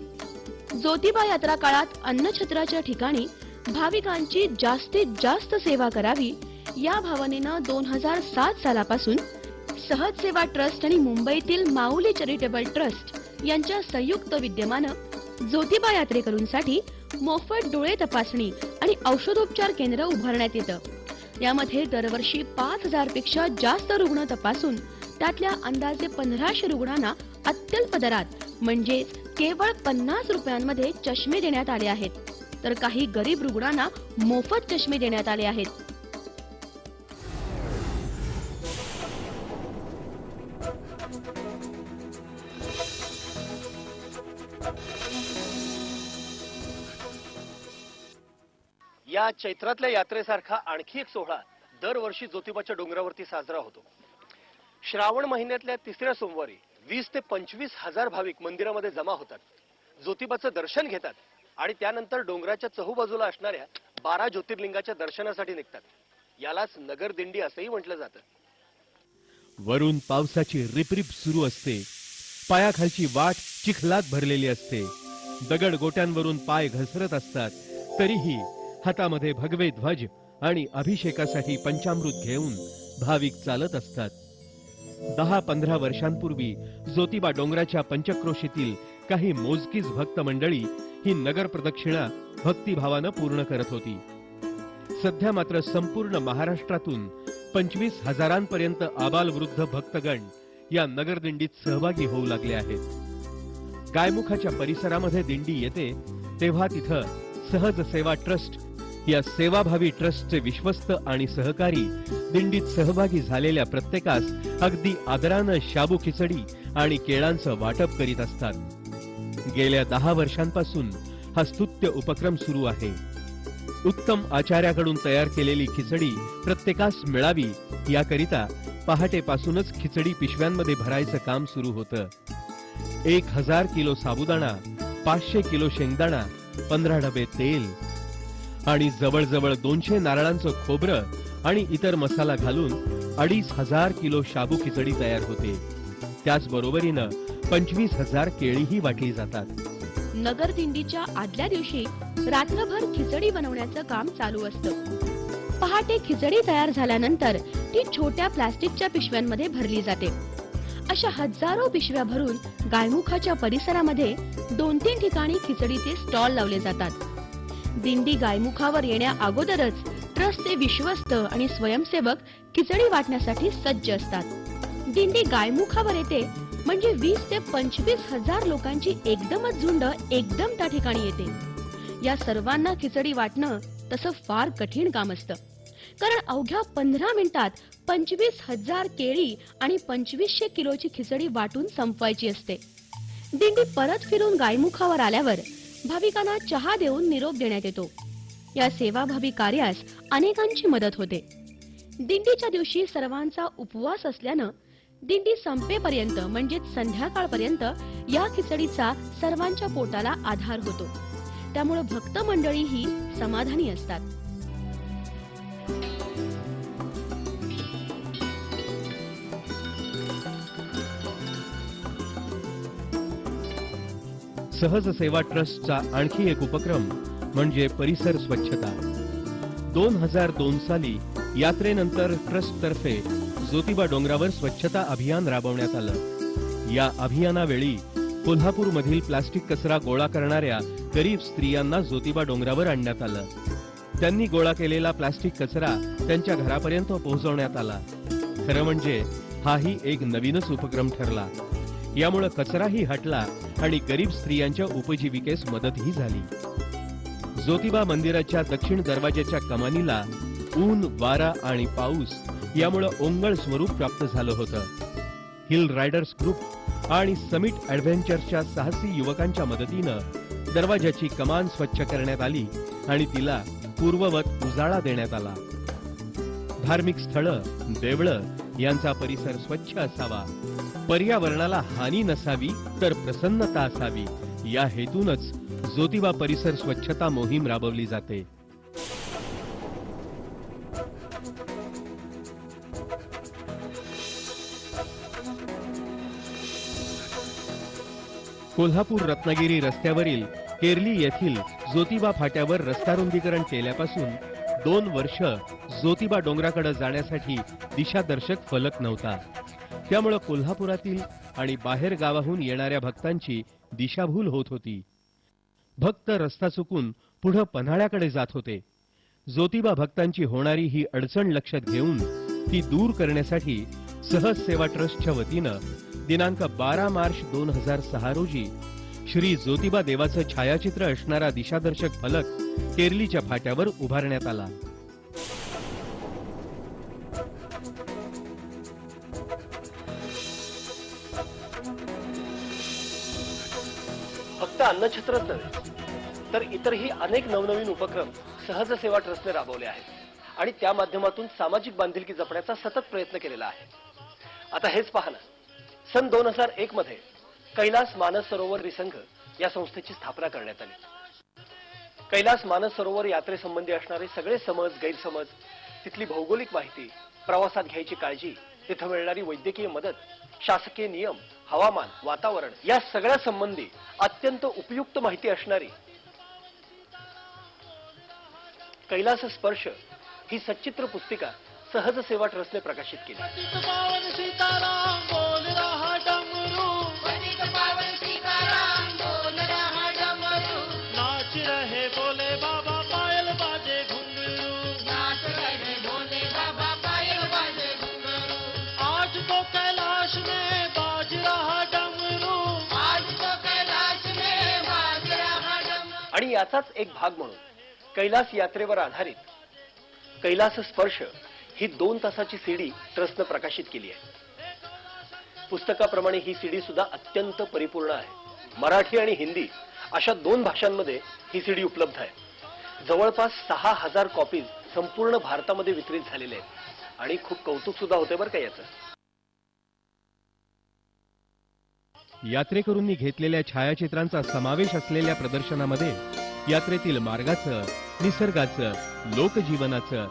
S2: ज्योतिबा यात्रा काळात अन्नछत्राच्या ठिकाणी भाविकांची जास्तीत जास्त सेवा करावी या भावनेनं 2007 सालापासून सहज सेवा ट्रस्ट आणि मुंबईतील माऊली चॅरिटेबल ट्रस्ट यांच्या संयुक्त विद्यमानं ज्योतिबा यात्रेकरूंसाठी मोफत डोळे तपासणी आणि औषधोपचार केंद्र उभारण्यात येतं. यामध्ये दरवर्षी 5000 पेक्षा जास्त रुग्ण तपासून त्यातल्या अंदाजे 1500 रुग्णांना अत्यल्प दरात म्हणजे केवळ 50 रुपयांमध्ये चष्मे देण्यात आले आहेत, तर काही गरीब रुग्णांना मोफत चष्मे देण्यात आले आहेत.
S3: या चैत्रातल्या यात्रेसारखा आणखी एक सोहळा दरवर्षी ज्योतिबाच्या डोंगरावरती साजरा होतो. श्रावण महिन्यातल्या 3ऱ्या सोमवारी 20 ते 25 हजार भाविक मंदिरामध्ये जमा होतात, ज्योतिबाचं दर्शन घेतात आणि त्यानंतर डोंगराच्या चहूबाजूला असणाऱ्या 12 ज्योतिर्लिंगाच्या दर्शनासाठी निघतात. यालाच नगर दिंडी असंही म्हटलं जातं.
S1: वरून पावसाची रिपरिप सुरू असते. पायाखालची वाट चिखलात भरलेली असते. दगड गोट्यांवरून पाय घसरत असतात. तरीही हातामध्ये भगवे ध्वज आणि अभिषेकासाठी पंचामृत घेऊन भाविक चालत असतात. 10-15 वर्षांपूर्वी ज्योतिबा डोंगराच्या पंचक्रोशीतील काही मोजकीच भक्त मंडळी ही नगर प्रदक्षिणा भक्तिभावानं पूर्ण करत होती. सध्या मात्र संपूर्ण महाराष्ट्रातून 25,000पर्यंत आबालवृद्ध भक्तगण या नगर दिंडीत सहभागी होऊ लागले आहेत. गायमुखाच्या परिसरामध्ये दिंडी येते तेव्हा तिथं सहज सेवा ट्रस्ट या सेवाभावी ट्रस्टचे विश्वस्त आणि सहकारी दिंडीत सहभागी झालेल्या प्रत्येकास अगदी आदरानं शाबू खिचडी आणि केळांचं वाटप करीत असतात. गेल्या 10 वर्षांपासून हा स्तुत्य उपक्रम सुरू आहे. उत्तम आचार्याकडून तयार केलेली खिचडी प्रत्येकास मिळावी याकरिता पहाटेपासूनच खिचडी पिशव्यांमध्ये भरायचं काम सुरू होतं. 1000 किलो साबुदाणा, 500 किलो शेंगदाणा, 15 डबे तेल आणि जवळजवळ 200 नारळांचं खोबरं आणि इतर मसाला घालून 2500 किलो शाबू खिचडी तयार होते. त्याचबरोबरीनं 25,000 केळीही वाटली जातात.
S2: नगर दिंडीच्या आदल्या दिवशी रात्रभर खिचडी बनवण्याचं काम चालू असतं. पहाटे खिचडी तयार झाल्यानंतर ती छोट्या प्लास्टिकच्या पिशव्यांमध्ये भरली जाते अशा हजारो पिशव्या भरून गायमुखाच्या परिसरामध्ये 2-3 ठिकाणी खिचडीचे स्टॉल लावले जातात. दिंडी गायमुखावर येण्या अगोदरच ट्रस्टचे विश्वस्त आणि स्वयंसेवक खिचडी वाटण्यासाठी सज्ज असतात. दिंडी गायमुखावर येते म्हणजे 20 ते 25 हजार लोकांची एकदमच झुंड एकदम त्या ठिकाणी येते. या सर्वांना खिचडी वाटणं तसं फार कठीण काम असतं, कारण अवघ्या 15 मिनिटात 25,000 केळी आणि 2500 किलोची खिचडी वाटून संपवायची असते. दिंडी परत फिरून गायमुखावर आल्यावर भाविकांना चहा देऊन निरोप देण्यात येतो. या सेवाभावी कार्यास अनेकांची मदत होते. दिंडीच्या दिवशी सर्वांचा उपवास असल्यानं दिंडी संपेपर्यंत म्हणजेच संध्याकाळपर्यंत या खिचडीचा सर्वांच्या पोटाला आधार होतो. त्यामुळे भक्त मंडळी ही समाधानी असतात.
S1: सहज सेवा ट्रस्टचा आणखी एक उपक्रम म्हणजे परिसर स्वच्छता. 2002 साली यात्रेनंतर ट्रस्ट तर्फे ज्योतिबा डोंगरावर स्वच्छता अभियान राबवण्यात आलं. या अभियानावेळी कोल्हापूरमधील प्लास्टिक कचरा गोळा करणाऱ्या गरीब स्त्रियांना ज्योतिबा डोंगरावर आणण्यात आलं. त्यांनी गोळा केलेला प्लास्टिक कचरा त्यांच्या घरापर्यंत पोहोचवण्यात आला. खरं म्हणजे हाही एक नवीनच उपक्रम ठरला. यामुळे कचराही हटला आणि गरीब स्त्रियांच्या उपजीविकेस मदतही झाली. ज्योतिबा मंदिराच्या दक्षिण दरवाजाच्या कमानीला ऊन, वारा आणि पाऊस यामुळे ओंगळ स्वरूप प्राप्त झालं होतं. हिल रायडर्स ग्रुप आणि समिट ॲडव्हेंचरच्या साहसी युवकांच्या मदतीनं दरवाजाची कमान स्वच्छ करण्यात आली आणि तिला पूर्ववत उजाळा देण्यात आला. धार्मिक स्थळं, देवळं यांचा परिसर स्वच्छ असावा, पर्यावरणाला हानी नसावी तर प्रसन्नता असावी, या हेतूनच ज्योतिबा परिसर स्वच्छता मोहीम राबवली जाते. कोल्हापूर रत्नागिरी रस्त्यावरील केरली येथील ज्योतिबा फाट्यावर रस्ता रुंदीकरण केल्यापासून 2 वर्ष ज्योतिबा डोंगराकडे जाण्यासाठी दिशादर्शक फलक नव्हता. त्यामुळे कोल्हापुरातील आणि बाहेर गावाहून येणाऱ्या भक्तांची दिशाभूल होत होती. भक्त रस्ता चुकून पुढे पन्हाळ्याकडे जात होते. ज्योतिबा भक्तांची होणारी ही अडचण लक्षात घेऊन ती दूर करण्यासाठी सहज सेवा ट्रस्टच्या वतीनं दिनांक 12 मार्च 2006 रोजी श्री ज्योतिबा देवाचं छायाचित्र असणारा दिशादर्शक फलक केरलीच्या फाट्यावर उभारण्यात आला.
S3: फक्त अन्नछत्रच नव्हे तर इतरही अनेक नवनवीन उपक्रम सहज सेवा ट्रस्टने राबवले आहेत आणि त्या माध्यमातून सामाजिक बांधिलकी जपण्याचा सतत प्रयत्न केलेला आहे. आता हेच पहा ना, सन 2001 मध्ये कैलास मानस सरोवर रिसंघ या संस्थेची स्थापना करण्यात आली. कैलास मानस सरोवर यात्रेसंबंधी असणारे सगळे समज, गैरसमज, तिथली भौगोलिक माहिती, प्रवासात घ्यायची काळजी, तिथं मिळणारी वैद्यकीय मदत, शासकीय नियम, हवामान, वातावरण या सगळ्या संबंधी अत्यंत उपयुक्त माहिती असणारी कैलास स्पर्श ही सच्चित्र पुस्तिका सहज सेवा ट्रस्टने प्रकाशित केली. आणि याचाच एक भाग म्हणून कैलास यात्रेवर आधारित कैलास स्पर्श ही 2 तासाची सीडी ट्रस्टने प्रकाशित केली आहे. पुस्तकाप्रमाणे ही सीडी सुद्धा अत्यंत परिपूर्ण आहे. मराठी आणि हिंदी अशा 2 भाषांमध्ये ही सीडी उपलब्ध आहे. जवळपास 6000 कॉपीज संपूर्ण भारतामध्ये वितरित झालेले आहेत आणि खूप कौतुक सुद्धा होते बरं का याचं.
S1: यात्रेकरूंनी घेतलेल्या छायाचित्रांचा समावेश असलेल्या प्रदर्शनामध्ये यात्रेतील मार्गाचं, निसर्गाचं, लोकजीवनाचं,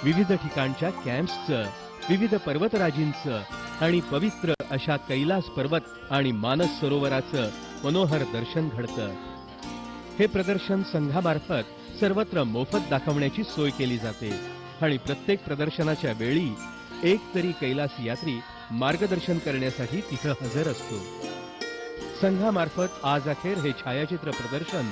S1: विविध ठिकाणच्या कॅम्प्सचं, विविध पर्वतराजींचं आणि पवित्र अशा कैलास पर्वत आणि मानस सरोवराचं मनोहर दर्शन घडतं. हे प्रदर्शन संघामार्फत सर्वत्र मोफत दाखवण्याची सोय केली जाते आणि प्रत्येक प्रदर्शनाच्या वेळी एक तरी कैलास यात्री मार्गदर्शन करण्यासाठी तिथं हजर असतो. संघामार्फत आज अखेर हे छायाचित्र प्रदर्शन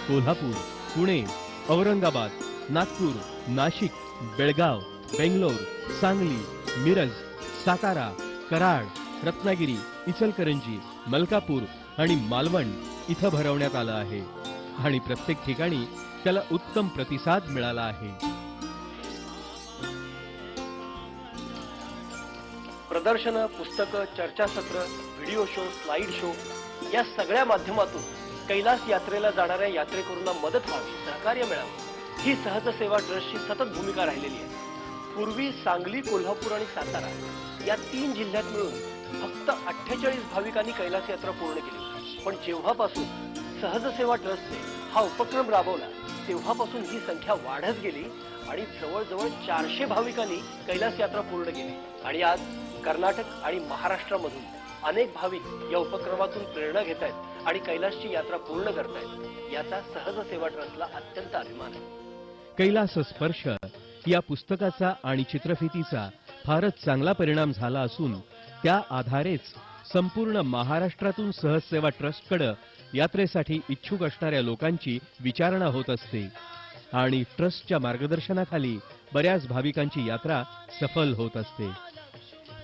S1: कोल्हापूर, पुणे, औरंगाबाद, नागपूर, नाशिक, बेळगाव, बेंगलोर, सांगली, मिरज, सातारा, कराड, रत्नागिरी, इचलकरंजी, मलकापूर आणि मालवण इथं भरवण्यात आलं आहे आणि प्रत्येक ठिकाणी त्याला उत्तम प्रतिसाद मिळाला आहे.
S3: प्रदर्शनं, पुस्तकं, चर्चासत्र, व्हिडिओ शो, स्लाइड शो या सगळ्या माध्यमातून कैलास यात्रेला जाणाऱ्या यात्रेकरूंना मदत व्हावी, सहकार्य मिळावं ही सहज सेवा ट्रस्टची सतत भूमिका राहिलेली आहे. पूर्वी सांगली, कोल्हापूर आणि सातारा या 3 जिल्ह्यात मिळून फक्त 48 भाविकांनी कैलास यात्रा पूर्ण केली. पण जेव्हापासून सहज सेवा ट्रस्टने हा उपक्रम राबवला तेव्हापासून ही संख्या वाढत गेली आणि जवळजवळ 400 भाविकांनी कैलास यात्रा पूर्ण केली. आणि आज कर्नाटक आणि महाराष्ट्रामधून अनेक भाविक या उपक्रमातून प्रेरणा घेत आहेत आणि कैलासची यात्रा पूर्ण करतायत. याचा सहज सेवा ट्रस्टला अत्यंत अभिमान आहे.
S1: कैलास स्पर्श या पुस्तकाचा आणि चित्रफितीचा फारच चांगला परिणाम झाला असून त्या आधारेच संपूर्ण महाराष्ट्रातून सहज सेवा ट्रस्टकडे यात्रेसाठी इच्छुक असणाऱ्या लोकांची विचारणा होत असते आणि ट्रस्टच्या मार्गदर्शनाखाली बऱ्याच भाविकांची यात्रा सफल होत असते.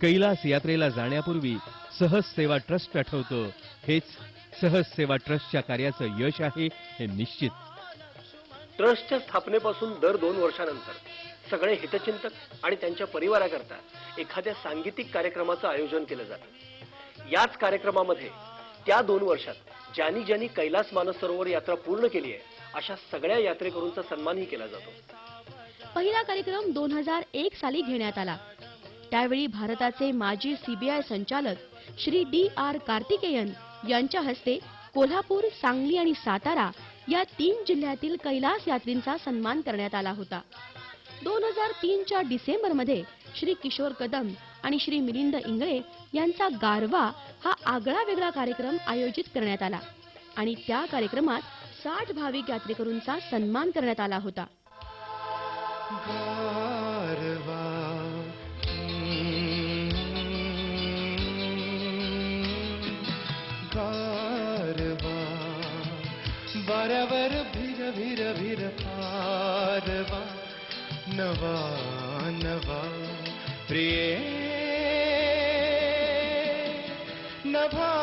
S1: कैलास यात्रेला जाण्यापूर्वी सहज सेवा ट्रस्ट आठवतो. हेच सहज सेवा ट्रस्टच्या कार्याचं यश आहे हे निश्चित.
S3: ट्रस्टच्या स्थापनेपासून दर 2 वर्षानंतर सगळे हितचिंतक आणि त्यांच्या परिवाराकरता एखाद्या सांगीतिक कार्यक्रमाचं आयोजन केलं जातं. याच कार्यक्रमामध्ये त्या 2 वर्षात ज्यांनी कैलास मानसरोवर यात्रा पूर्ण केली आहे अशा सगळ्या यात्रेकरूंचा सन्मानही केला जातो.
S2: पहिला कार्यक्रम 2001 साली घेण्यात आला. त्यावेळी भारताचे माजी CBI संचालक श्री DR कार्तिकेयन यांच्या हस्ते कोल्हापूर, सांगली आणि सातारा या 3 जिल्ह्यातील कैलास यात्रींचा सन्मान करण्यात आला होता. 2003च्या डिसेंबरमध्ये श्री किशोर कदम आणि श्री मिलिंद इंगळे यांचा गारवा हा आगळा वेगळा कार्यक्रम आयोजित करण्यात आला आणि त्या कार्यक्रमात 60 भाविक यात्रेकरूंचा सन्मान करण्यात आला होता.
S4: गारवा गारवा बराबर भिर भिर भिर पारवा नवा नवा प्रिय नभा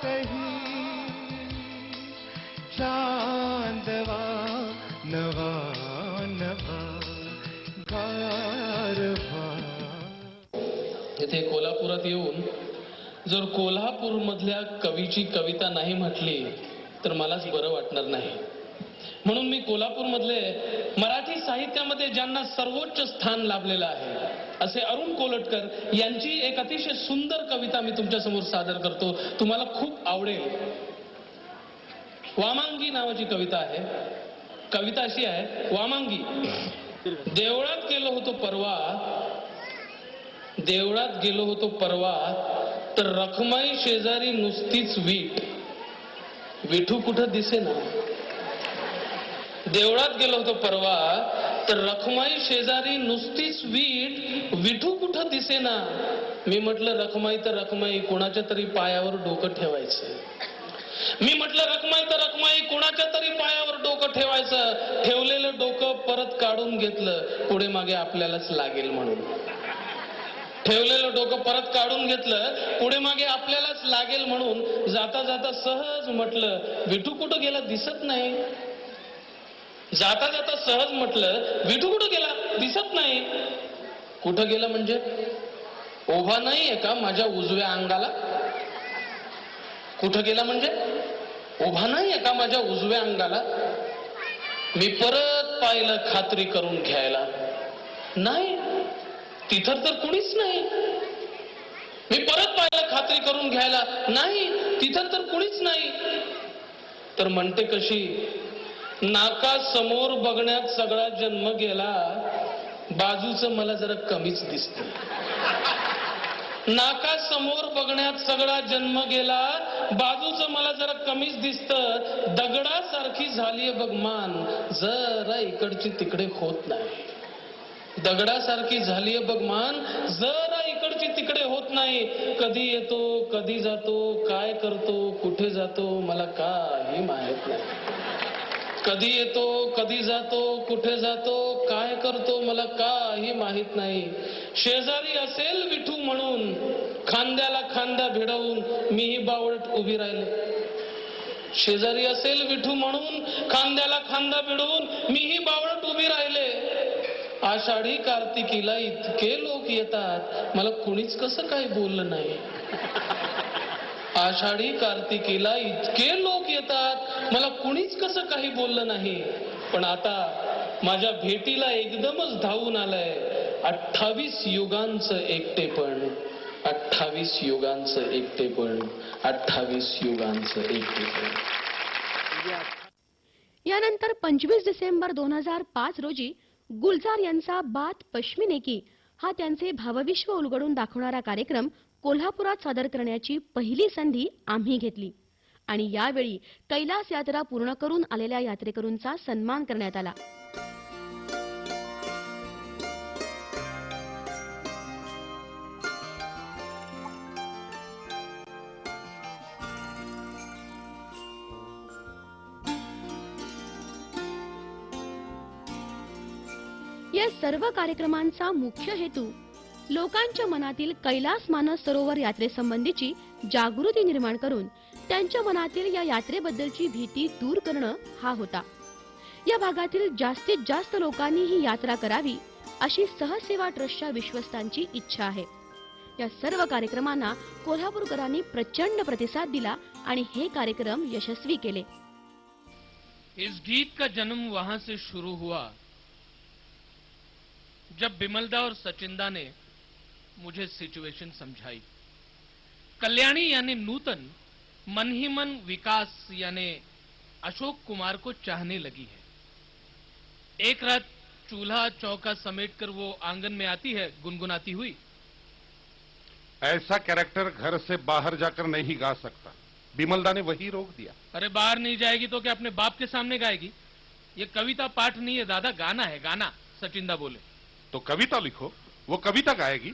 S4: कही चांदवा नवा नवा गारवा.
S5: येथे कोल्हापुरात येऊन जर कोल्हापूर मधल्या कवीची कविता नाही म्हटली तर मलाच बरं वाटणार नाही. म्हणून मी कोल्हापूर मधले मराठी साहित्यामध्ये ज्यांना सर्वोच्च स्थान लाभलेलं आहे असे अरुण कोलटकर यांची एक अतिशय सुंदर कविता मी तुमच्या समोर सादर करतो. तुम्हाला खूप आवडेल. वामांगी नावाची कविता आहे. कविता अशी आहे, वामांगी. देवळात गेलो होतो परवा तर रखमाई शेजारी नुसतीच वीट, विठू कुठं दिसेना. देवळात गेलो होतो परवा तर रखमाई शेजारी नुसतीच वीट, विठू कुठं दिसेना. मी म्हटलं रखमाई तर रखमाई, कोणाच्या तरी पायावर डोकं ठेवायचं. मी म्हटलं रखमाई तर रखमाई, कोणाच्या तरी पायावर डोकं ठेवायचं. ठेवलेलं डोकं परत काढून घेतलं, पुढे मागे आपल्यालाच लागेल म्हणून. ठेवलेलं डोकं परत काढून घेतलं, पुढे मागे आपल्यालाच लागेल म्हणून. जाता जाता सहज म्हटलं विठू कुठं गेला दिसत नाही. जाता जाता सहज म्हटलं विठू कुठं गेला दिसत नाही. कुठं गेला म्हणजे उभा नाहीये का माझ्या उजव्या अंगाला. कुठं गेला म्हणजे उभा नाहीये का माझ्या उजव्या अंगाला. मी परत पाहिलं खात्री करून घ्यायला, नाही तिथं तर कुणीच नाही. मी परत पाहिलं खात्री करून घ्यायला, नाही तिथं तर कुणीच नाही. तर म्हणते कशी, नाका समोर बघण्यात सगळा जन्म गेला, बाजूचं मला जरा कमीच दिसतं. नाका समोर बघण्यात सगळा जन्म गेला, बाजूचं मला जरा कमीच दिसतं. दगडासारखी झालीये बघ मान, जरा इकडची तिकडे होत नाही. दगडासारखी झालीय बघ मान, जरा इकडची तिकडे होत नाही. कधी येतो, कधी जातो, काय करतो, कुठे जातो, मला काही माहित नाही. कधी येतो, कधी जातो, कुठे जातो, काय करतो, मला काही माहित नाही. शेजारी असेल विठू म्हणून, खांद्याला खांदा भिडवून मीही बावळट उभी राहिले. शेजारी असेल विठू म्हणून, खांद्याला खांदा भिडवून मीही बावळट उभी राहिले. आषाढी कार्तिकीला इतके लोक येतात, मला कुणीच कसं काही बोललं नाही. आषाढी कार्तिकीला इतके लोक येतात, मला कुणीच कसं काही बोललं नाही. पण आता माझ्या भेटीला एकदमच धावून आलंय 28 युगांचं एकटेपण, 28 युगांचं एकटेपण, 28 युगांचं एकटेपण.
S2: यानंतर 25 डिसेंबर 2005 रोजी गुलजार यांचा बात पश्मिने की हा त्यांचे भावविश्व उलगडून दाखवणारा कार्यक्रम कोल्हापुरात सादर करण्याची पहिली संधी आम्ही घेतली आणि यावेळी कैलास यात्रा पूर्ण करून आलेल्या यात्रेकरूंचा सन्मान करण्यात आला. या सर्व कार्यक्रमांचा मुख्य हेतू लोकांच्या मनातील कैलास मानस सरोवर यात्रेसंबंधीची जागृती निर्माण करून त्यांच्या मनातील या यात्रेबद्दलची भीती दूर करणं हा होता. या भागातील जास्तीत जास्त लोकांनी ही यात्रा करावी अशी सहसेवा ट्रस्टच्या विश्वस्तांची इच्छा आहे. या सर्व कार्यक्रमांना कोल्हापूरकरांनी प्रचंड प्रतिसाद दिला आणि हे कार्यक्रम यशस्वी केले.
S5: इस गीत का जन्म वहां से शुरू हुआ जब बिमलदा और सचिंदा ने मुझे सिचुएशन समझाई. कल्याणी यानी नूतन, मन ही मन विकास यानी अशोक कुमार को चाहने लगी है. एक रात चूल्हा चौका समेटकर वो आंगन में आती है गुनगुनाती हुई,
S6: ऐसा कैरेक्टर घर से बाहर जाकर नहीं गा सकता. बिमलदा ने वही रोक दिया.
S5: अरे बाहर नहीं जाएगी तो क्या अपने बाप के सामने गाएगी? ये कविता पाठ नहीं है दादा, गाना है गाना. सचिंदा बोले.
S6: तो कविता लिखो, वो कविता गाएगी.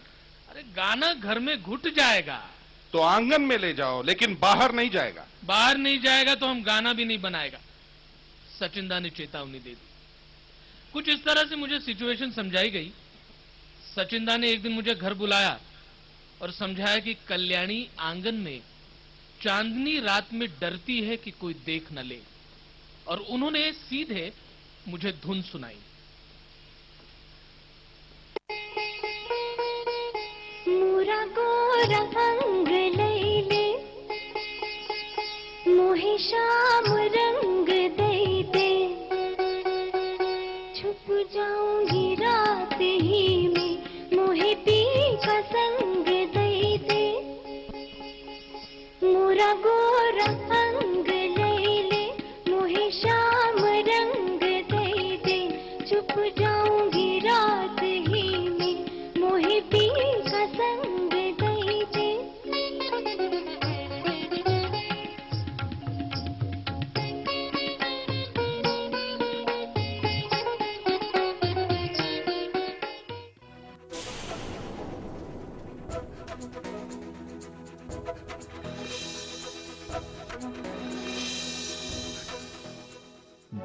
S5: अरे गाना घर में घुट जाएगा.
S6: तो आंगन में ले जाओ, लेकिन बाहर नहीं जाएगा.
S5: बाहर नहीं जाएगा तो हम गाना भी नहीं बनाएगा. सचिंदा ने चेतावनी दे दी. कुछ इस तरह से मुझे सिचुएशन समझाई गई. सचिंदा ने एक दिन मुझे घर बुलाया और समझाया कि कल्याणी आंगन में चांदनी रात में डरती है कि कोई देख न ले, और उन्होंने सीधे मुझे धुन सुनाई.
S7: मोरा गोरा अंग लैले, मोहे श्याम रंग दे दे, छुप जाऊंगी रात ही में, मोहे पी का संग दे दे. मोरा गोरा अंग लैले, मोहे श्याम रंग दे दे, छुप जाऊंगी रात ही में, मोहे पी का संग दे दे.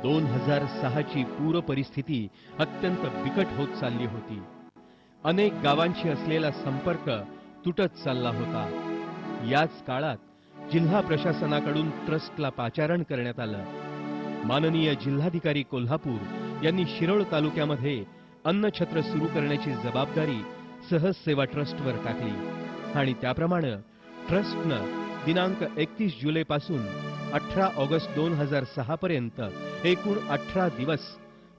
S1: दोन 2006ची पूर परिस्थिती अत्यंत बिकट होत चालली होती. अनेक गावांशी असलेला संपर्क तुटत चालला होता. याच काळात जिल्हा प्रशासनाकडून ट्रस्टला पाचारण करण्यात आलं. माननीय जिल्हाधिकारी कोल्हापूर यांनी शिरोळ तालुक्यामध्ये अन्नछत्र सुरू करण्याची जबाबदारी सहज सेवा ट्रस्टवर टाकली आणि त्याप्रमाणे ट्रस्टनं दिनांक 31 जुलै पासून 18 ऑगस्ट 2006 पर्यंत एकूण 18 दिवस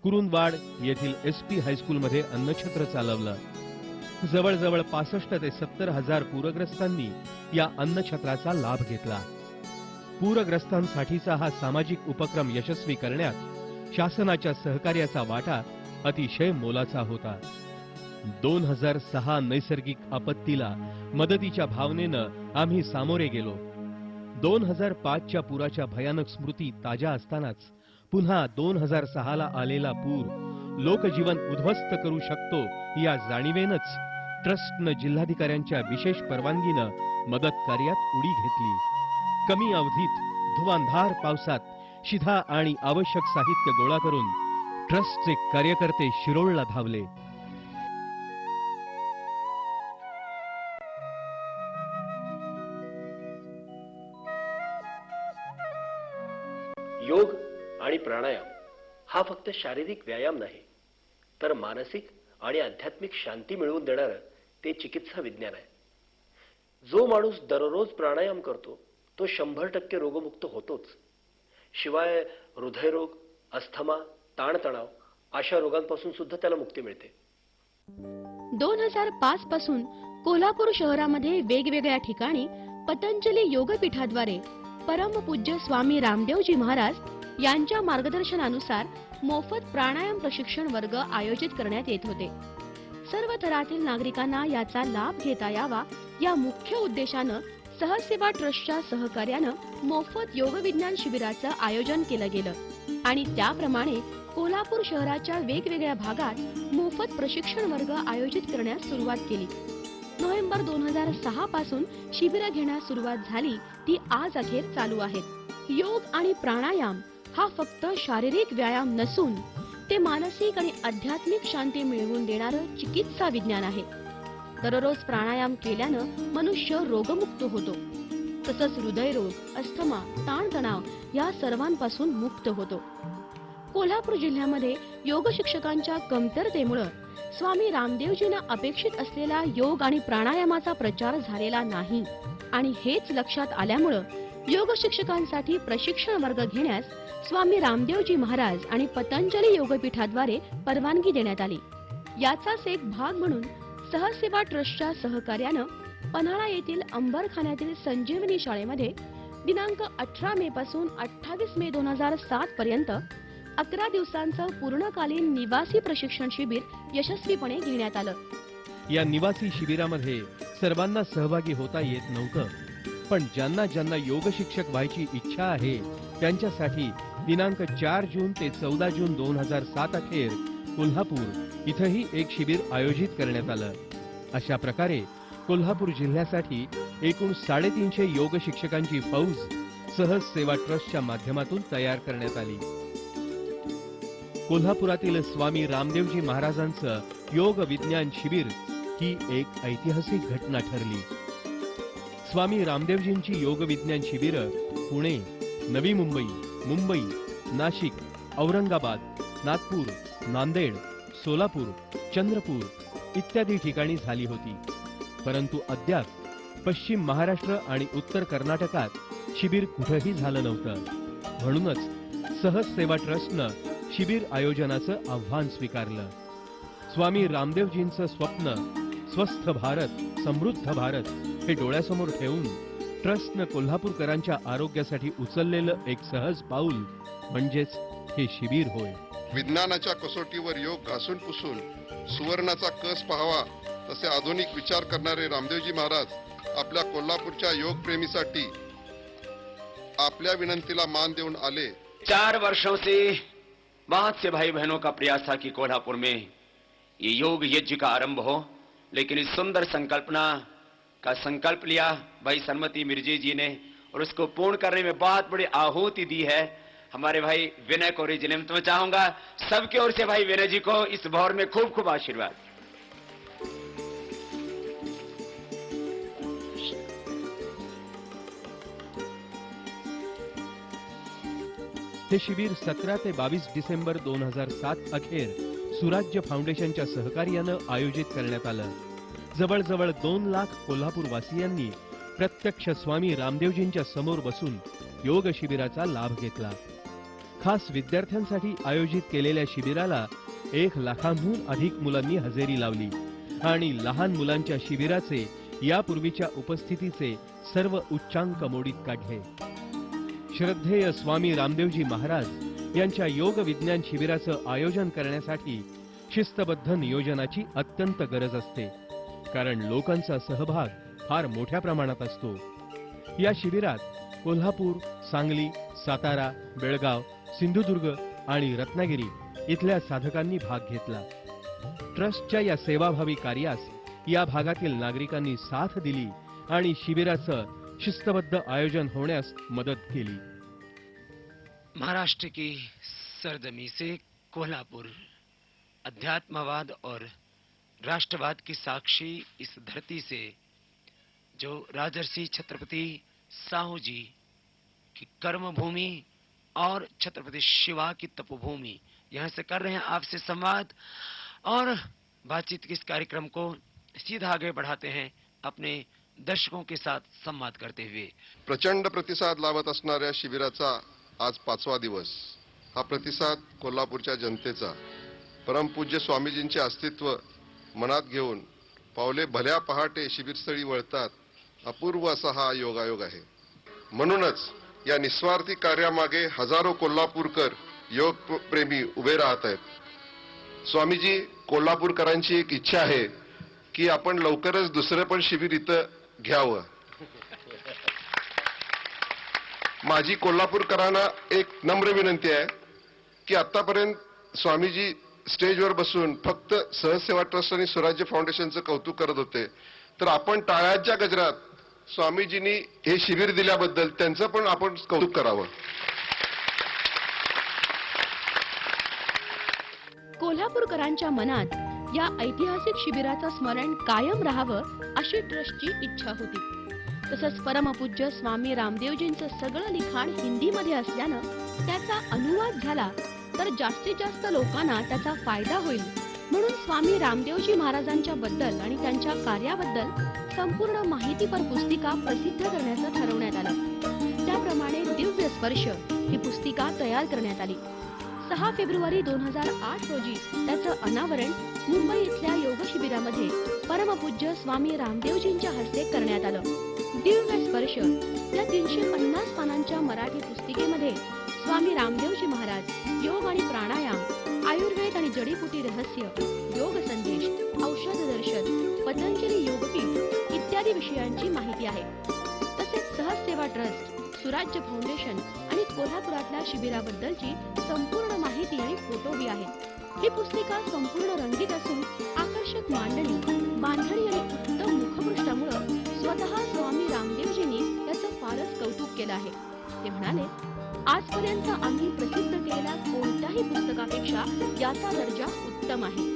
S1: कुरुंदवाड येथील SP हायस्कूलमध्ये अन्नछत्र चालवलं. जवळजवळ 65 ते 70 हजार पूरग्रस्तांनी या अन्नछत्राचा लाभ घेतला. पूरग्रस्तांसाठीचा हा सामाजिक उपक्रम यशस्वी करण्यात शासनाच्या सहकार्याचा वाटा अतिशय मोलाचा होता. 2006 नैसर्गिक आपत्तीला मदतीच्या भावनेनं आम्ही सामोरे गेलो. 2005च्या पुराच्या भयानक स्मृती ताज्या असतानाच पुन्हा 2006ला आलेला पूर लोकजीवन उद्ध्वस्त करू शकतो या जाणीवेनच ट्रस्टनं जिल्हाधिकाऱ्यांच्या विशेष परवानगीनं मदत कार्यात उडी घेतली. कमी अवधीत धुवांधार पावसात शिधा आणि आवश्यक साहित्य गोळा करून ट्रस्टचे कार्यकर्ते शिरोळला धावले.
S3: योग आणि प्राणायाम हा फक्त शारीरिक व्यायाम नाही, तर मानसिक आणि आध्यात्मिक शांती मिळवून देणारं ते चिकित्सा विज्ञान आहे. जो माणूस दररोज प्राणायाम करतो तो 100% रोगमुक्त होतोच. शिवाय हृदयरोग, अस्थमा, ताणतणाव अशा रोगांपासून सुद्धा त्याला मुक्ती मिळते.
S2: 2005 पासून कोल्हापूर शहरामध्ये वेगवेगळ्या ठिकाणी पतंजली योगपीठाद्वारे परमपूज्य स्वामी रामदेवजी महाराज यांच्या मार्गदर्शनानुसार मोफत प्राणायाम प्रशिक्षण वर्ग आयोजित करण्यात येत होते. सर्व थरातील नागरिकांना याचा लाभ घेता यावा या मुख्य उद्देशानं सहसेवा ट्रस्टच्या सहकार्यानं मोफत योग विज्ञान शिबिराचं आयोजन केलं गेलं आणि त्याप्रमाणे कोल्हापूर शहराच्या वेगवेगळ्या भागात मोफत प्रशिक्षण वर्ग आयोजित करण्यास सुरुवात केली. नोव्हेंबर 2006 पासून शिबिरं घेण्यास सुरुवात झाली ती आज अखेर चालू आहेत. योग आणि प्राणायाम हा फक्त शारीरिक व्यायाम नसून ते मानसिक आणि आध्यात्मिक शांती मिळवून देणारं चिकित्सा विज्ञान आहे. दररोज प्राणायाम केल्यानं मनुष्य रोगमुक्त होतो, तसंच हृदयरोग, अस्थमा, ताणतणाव या सर्वांपासून मुक्त होतो. कोल्हापूर जिल्ह्यामध्ये योग शिक्षकांच्या कमतरतेमुळे स्वामी रामदेवजींना अपेक्षित असलेला योग आणि प्राणायामाचा प्रचार झालेला नाही आणि हेच लक्षात आल्यामुळे योग शिक्षकांसाठी प्रशिक्षण वर्ग घेण्यास स्वामी रामदेवजी महाराज आणि पतंजली योगपीठाद्वारे परवानगी देण्यात आली. याचाच एक भाग म्हणून सहसेवा ट्रस्टच्या सहकार्यानं पन्हाळा येथील अंबरखान्यातील संजीवनी शाळेमध्ये दिनांक 18 मे पासून 28 मे 2007 पर्यंत 11 दिवसांचं पूर्णकालीन निवासी प्रशिक्षण शिबिर यशस्वीपणे घेण्यात आलं.
S1: या निवासी शिबिरामध्ये सर्वांना सहभागी होता येत नव्हतं, पण ज्यांना ज्यांना योग शिक्षक व्हायची इच्छा आहे त्यांच्यासाठी दिनांक 4 जून ते 14 जून 2007 अखेर कोल्हापूर इथंही एक शिबिर आयोजित करण्यात आलं. अशा प्रकारे कोल्हापूर जिल्ह्यासाठी एकूण 350 योग शिक्षकांची फौज सहज सेवा ट्रस्टच्या माध्यमातून तयार करण्यात आली. कोल्हापुरातील स्वामी रामदेवजी महाराजांचं योग विज्ञान शिबिर ही एक ऐतिहासिक घटना ठरली. स्वामी रामदेवजींची योग विज्ञान शिबिरं पुणे, नवी मुंबई, मुंबई, नाशिक, औरंगाबाद, नागपूर, नांदेड, सोलापूर, चंद्रपूर इत्यादी ठिकाणी झाली होती. परंतु अद्याप पश्चिम महाराष्ट्र आणि उत्तर कर्नाटकात शिबिर कुठेही झालं नव्हतं. म्हणूनच सहज सेवा ट्रस्टनं शिबिर आयोजनाचं आव्हान स्वीकारलं. स्वामी रामदेवजींचं स्वप्न स्वस्थ भारत, समृद्ध भारत हे डोळ्यासमोर ठेवून ट्रस्टनं कोल्हापूरकरांच्या आरोग्यासाठी उचललेलं एक सहज पाऊल म्हणजेच हे शिबिर होय.
S8: विज्ञानाच्या कसोटीवर योग घासून पुसून सुवर्णाचा कस पाहावा तसे आधुनिक विचार करणारे रामदेवजी महाराज आपल्या कोल्हापूरच्या योग प्रेमीसाठी आपल्या विनंतीला मान देऊन आले.
S9: 4 वर्षों से बहुत से भाई बहनों का प्रयास था कि कोल्हापुर में ये योग यज्ञ का आरंभ हो, लेकिन इस सुंदर संकल्पना का संकल्प लिया भाई सन्मति मिर्जी जी ने और उसको पूर्ण करने में बहुत बड़ी आहुति दी है हमारे भाई विनय कोरी जी ने. तो मैं चाहूंगा सबकी ओर से भाई विनय जी को इस भौर में खूब खूब आशीर्वाद.
S1: हे शिबिर 17 ते 22 डिसेंबर 2007 अखेर सुराज्य फाउंडेशनच्या सहकार्यानं आयोजित करण्यात आलं. जवळजवळ 2 लाख कोल्हापूर वासियांनी प्रत्यक्ष स्वामी रामदेवजींच्या समोर बसून योग शिबिराचा लाभ घेतला. खास विद्यार्थ्यांसाठी आयोजित केलेल्या शिबिराला 1 लाखांहून अधिक मुलांनी हजेरी लावली आणि लहान मुलांच्या शिबिराचे यापूर्वीच्या उपस्थितीचे सर्व उच्चांक मोडीत काढले. श्रद्धेय स्वामी रामदेवजी महाराज यांच्या योग विज्ञान शिबिराचं आयोजन करण्यासाठी शिस्तबद्ध नियोजनाची अत्यंत गरज असते, कारण लोकांचा सहभाग फार मोठ्या प्रमाणात असतो. या शिबिरात कोल्हापूर, सांगली, सातारा, बेळगाव, सिंधुदुर्ग आणि रत्नागिरी इथल्या साधकांनी भाग घेतला. ट्रस्टच्या या सेवाभावी कार्यास या भागातील नागरिकांनी साथ दिली आणि शिबिराचं शिस्तबद्ध आयोजन होण्यास मदत केली.
S9: महाराष्ट्र की सरजमी से कोल्हापुर, अध्यात्मवाद और राष्ट्रवाद की साक्षी इस धरती से जो राजर्षि छत्रपति साहू जी की कर्म भूमि और छत्रपति शिवा की तपोभूमि, यहाँ से कर रहे हैं आपसे संवाद और बातचीत के इस कार्यक्रम को सीधा आगे बढ़ाते हैं अपने दर्शकों के साथ संवाद करते हुए.
S8: प्रचंड प्रतिसाद लाभत असणाऱ्या शिबिराचा आज 5वा दिवस. हा प्रतिसाद कोल्हापूरच्या जनतेचा परमपूज्य स्वामीजींचे अस्तित्व मनात घेऊन पावले भल्या पहाटे शिबिरस्थळी वळतात. अपूर्व असा हा योगायोग आहे. म्हणूनच या निस्वार्थी कार्यामागे हजारो कोल्हापूरकर योग प्रेमी उभे राहत आहेत. स्वामीजी, कोल्हापूरकरांची एक इच्छा आहे की आपण लवकरच दुसरं पण शिबिर इथं घ्यावं. माझी कोल्हापूरकरांना एक नम्र विनंती आहे की आतापर्यंत स्वामीजी स्टेजवर बसून फक्त सहजसेवा ट्रस्ट आणि स्वराज्य फाउंडेशनचं कौतुक करत होते, तर आपण टाळ्यांच्या गजरात स्वामीजींनी हे शिबिर दिल्याबद्दल त्यांचं पण आपण कौतुक करावं.
S2: कोल्हापूरकरांच्या मनात या ऐतिहासिक शिबिराचं स्मरण कायम राहावं अशी ट्रस्टची इच्छा होती. तसंच परमपूज्य स्वामी रामदेवजींचं सगळं लिखाण हिंदीमध्ये असल्यानं त्याचा अनुवाद झाला तर जास्तीत जास्त लोकांना त्याचा फायदा होईल, म्हणून स्वामी रामदेवजी महाराजांच्या बद्दल आणि त्यांच्या कार्याबद्दल संपूर्ण माहितीपर पुस्तिका प्रसिद्ध करण्याचं ठरवण्यात आलं. त्याप्रमाणे दिव्य स्पर्श ही पुस्तिका तयार करण्यात आली. 6 फेब्रुवारी 2008 रोजी त्याचं अनावरण मुंबई इथल्या योग शिबिरामध्ये परमपूज्य स्वामी रामदेवजींच्या हस्ते करण्यात आलं. दिव्य स्पर्श या 350 पानांच्या मराठी पुस्तिकेमध्ये स्वामी रामदेवजी महाराज योग आणि प्राणायाम, आयुर्वेद आणि जडीबुटी रहस्य, योग संदेश, औषध दर्शन, पतंजली योगपीठ इत्यादी विषयांची माहिती आहे. तसेच सहजसेवा ट्रस्ट, स्वराज्य फाउंडेशन आणि कोल्हापुरातल्या शिबिराबद्दलची संपूर्ण माहिती आणि फोटोही आहेत. ही पुस्तिका संपूर्ण रंगीत असून आकर्षक मांडणी, बांधणी आणि उत्तम मुखपृष्ठामुळे स्वतः स्वामी रामदेवजींनी याचं फारच कौतुक केलं आहे. ते म्हणाले, आजपर्यंत आम्ही प्रसिद्ध केलेल्या कोणत्याही पुस्तकापेक्षा याचा दर्जा उत्तम आहे.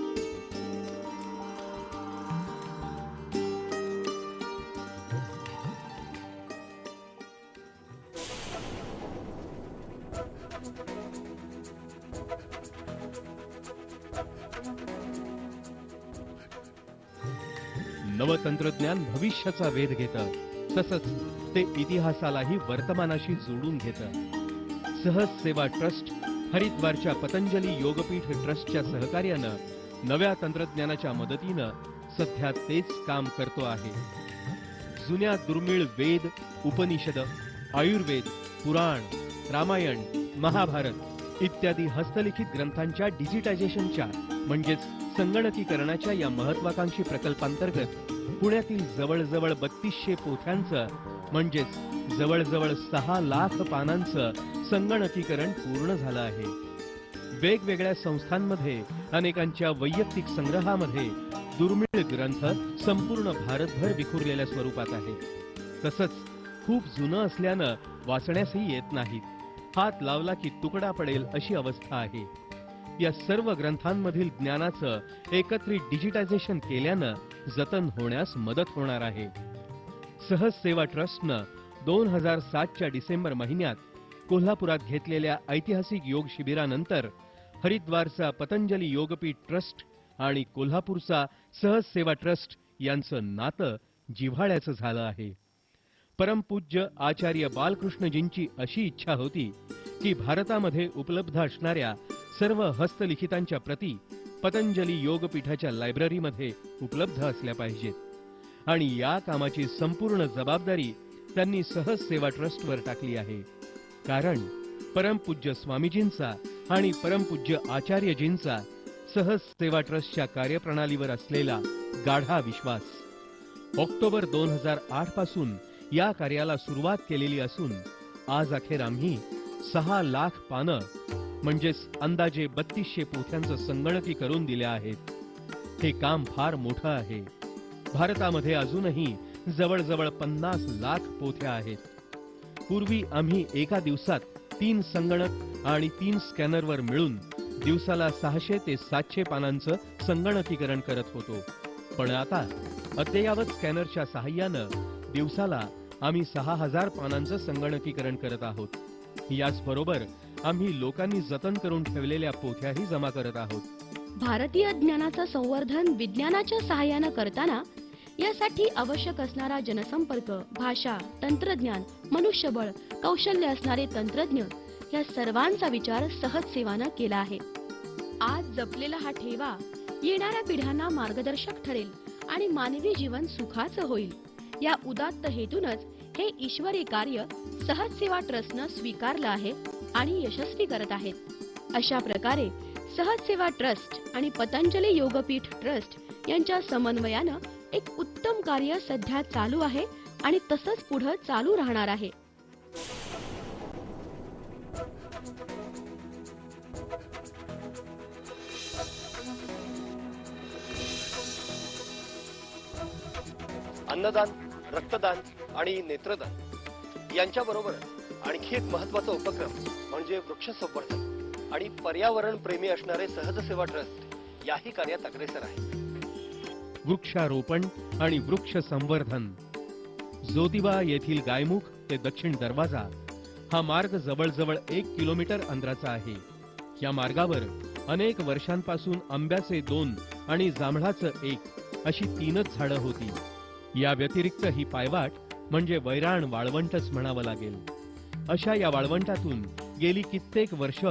S1: नवतंत्रज्ञान भविष्याचा वेध घेतं, तसंच ते इतिहासालाही वर्तमानाशी जोडून घेतं. सहज सेवा ट्रस्ट हरिद्वारच्या पतंजली योगपीठ ट्रस्टच्या सहकार्यानं नव्या तंत्रज्ञानाच्या मदतीनं सध्या तेच काम करतो आहे. जुन्या दुर्मिळ वेद, उपनिषद, आयुर्वेद, पुराण, रामायण, महाभारत इत्यादी हस्तलिखित ग्रंथांच्या डिजिटायझेशनच्या म्हणजेच संगणकीकरणाच्या या महत्वाकांक्षी प्रकल्पांतर्गत पुण्यातील जवळजवळ 3200 पोथ्यांचं म्हणजेच जवळजवळ 6 लाख पानांचं संगणकीकरण पूर्ण झालं आहे. वेगवेगळ्या संस्थांमध्ये अनेकांच्या वैयक्तिक संग्रहामध्ये दुर्मिळ ग्रंथ संपूर्ण भारतभर विखुरलेल्या स्वरूपात आहेत. तसंच खूप जुनं असल्यानं वाचण्यासही येत नाहीत. हात लावला की तुकडा पडेल अशी अवस्था आहे. या सर्व ग्रंथांमधील ज्ञानाचं एकत्रित डिजिटायझेशन केल्यानं जतन होण्यास मदत होणार आहे. सहज सेवा ट्रस्टनं 2007च्या डिसेंबर महिन्यात कोल्हापुरात घेतलेल्या ऐतिहासिक योग शिबिरानंतर हरिद्वारचा पतंजली योगपीठ ट्रस्ट आणि कोल्हापूरचा सहज सेवा ट्रस्ट यांचं नातं जिव्हाळ्याचं झालं आहे. परमपूज्य आचार्य बालकृष्णजींची अशी इच्छा होती की भारतामध्ये उपलब्ध असणाऱ्या सर्व हस्तलिखितांच्या प्रती पतंजली योगपीठाच्या लायब्ररीमध्ये उपलब्ध असल्या पाहिजेत आणि या कामाची संपूर्ण जबाबदारी त्यांनी सहज सेवा ट्रस्टवर टाकली आहे. कारण परमपूज्य स्वामीजींचा आणि परमपूज्य आचार्यजींचा सहज सेवा ट्रस्टच्या कार्यप्रणालीवर असलेला गाढा विश्वास. ऑक्टोबर 2008 पासून या कार्याला सुरुवात केलेली असून आज अखेर आम्ही 6 लाख पानं म्हणजेच अंदाजे 3200 पोथ्यांचं संगणकी करून दिले आहेत. हे काम फार मोठं आहे. भारतामध्ये अजूनही जवळजवळ 50 लाख पोथ्या आहेत. पूर्वी आम्ही एका दिवसात 3 संगणक आणि 3 स्कॅनरवर मिळून दिवसाला 600 ते 700 पानांचं संगणकीकरण करत होतो. पण आता अद्ययावत स्कॅनरच्या सहाय्यानं दिवसाला आम्ही 6000 पानांचं संगणकीकरण करत आहोत. याचबरोबर आम्ही लोकांनी जतन करून ठेवलेल्या पोथ्याही जमा करत आहोत.
S2: भारतीय ज्ञानाचं संवर्धन विज्ञानाच्या सहाय्यानं करताना यासाठी आवश्यक असणारा जनसंपर्क, भाषा, तंत्रज्ञान, मनुष्यबळ, कौशल्य असणारे तंत्रज्ञ या सर्वांचा विचार सहज सेवानं केला आहे. आज जपलेला हा ठेवा येणाऱ्या पिढ्यांना मार्गदर्शक ठरेल आणि मानवी जीवन सुखाचं होईल. या उदात्त हेतूनच हे ईश्वरी कार्य सहज सेवा ट्रस्टनं स्वीकारलं आहे आणि यशस्वी करत आहेत. अशा प्रकारे सहज सेवा ट्रस्ट आणि पतंजली योगपीठ ट्रस्ट यांच्या समन्वयानं एक उत्तम कार्य सध्या चालू आहे आणि तसंच पुढे चालू राहणार आहे.
S3: अन्नदान, रक्तदान आणि नेत्रदान यांच्याबरोबर आणखी एक महत्वाचा उपक्रम म्हणजे वृक्ष संवर्धन आणि पर्यावरण प्रेमी असणारे सहज सेवा ट्रस्ट याही कार्यात अग्रेसर आहे.
S1: वृक्षारोपण आणि वृक्ष संवर्धन. ज्योतिबा येथील गायमुख ते दक्षिण दरवाजा हा मार्ग जवळजवळ 1 किलोमीटर अंतराचा आहे. या मार्गावर अनेक वर्षांपासून आंब्याचे 2 आणि जांभळाचं 1 अशी 3च झाडं होती. या व्यतिरिक्त ही पायवाट म्हणजे वैराण वाळवंटच म्हणावं लागेल. अशा या वाळवंटातून गेली कित्येक वर्ष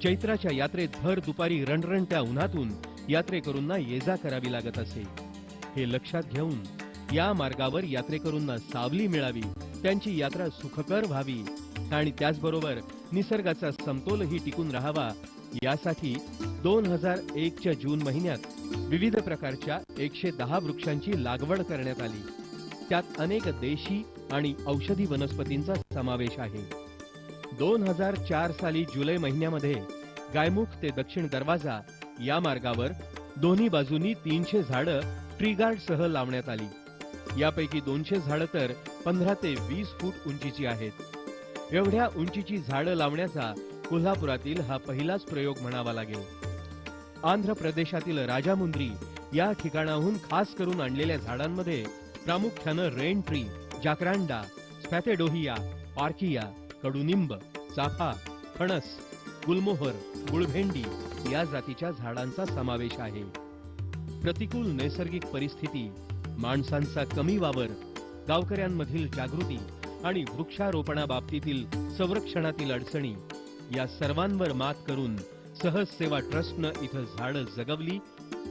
S1: चैत्राच्या यात्रेत भर दुपारी रणरणत्या उन्हातून यात्रेकरूंना ये-जा करावी लागत असे. हे लक्षात घेऊन या मार्गावर यात्रेकरूंना सावली मिळावी, त्यांची यात्रा सुखकर व्हावी आणि त्याचबरोबर निसर्गाचा समतोलही टिकून राहावा यासाठी 2001च्या जून महिन्यात विविध प्रकारच्या 110 वृक्षांची लागवड करण्यात आली. त्यात अनेक देशी आणि औषधी वनस्पतींचा समावेश आहे. 2004 साली जुलै महिन्यामध्ये गायमुख ते दक्षिण दरवाजा या मार्गावर दोन्ही बाजूनी 300 झाडं ट्रीगार्ड सह लावण्यात आली. यापैकी 200 झाडं तर 15 ते 20 फूट उंचीची आहेत. एवढ्या उंचीची झाडं लावण्याचा कोल्हापुरातील हा पहिलाच प्रयोग म्हणावा लागेल. आंध्र प्रदेशातील राजामुंद्री या ठिकाणाहून खास करून आणलेल्या झाडांमध्ये प्रामुख्यानं रेन ट्री, जाकरांडा, स्पॅथेडोहिया, पार्किया, कडुनिंब, चाफा, फणस, गुलमोहर, गुळभेंडी या जातीच्या झाडांचा समावेश आहे. प्रतिकूल नैसर्गिक परिस्थिती, माणसांचा कमी वावर, गावकऱ्यांमधील जागृती आणि वृक्षारोपणाबाबतीतील संरक्षणातील अडचणी या सर्वांवर मात करून सहज सेवा ट्रस्टनं इथं झाडं जगवली,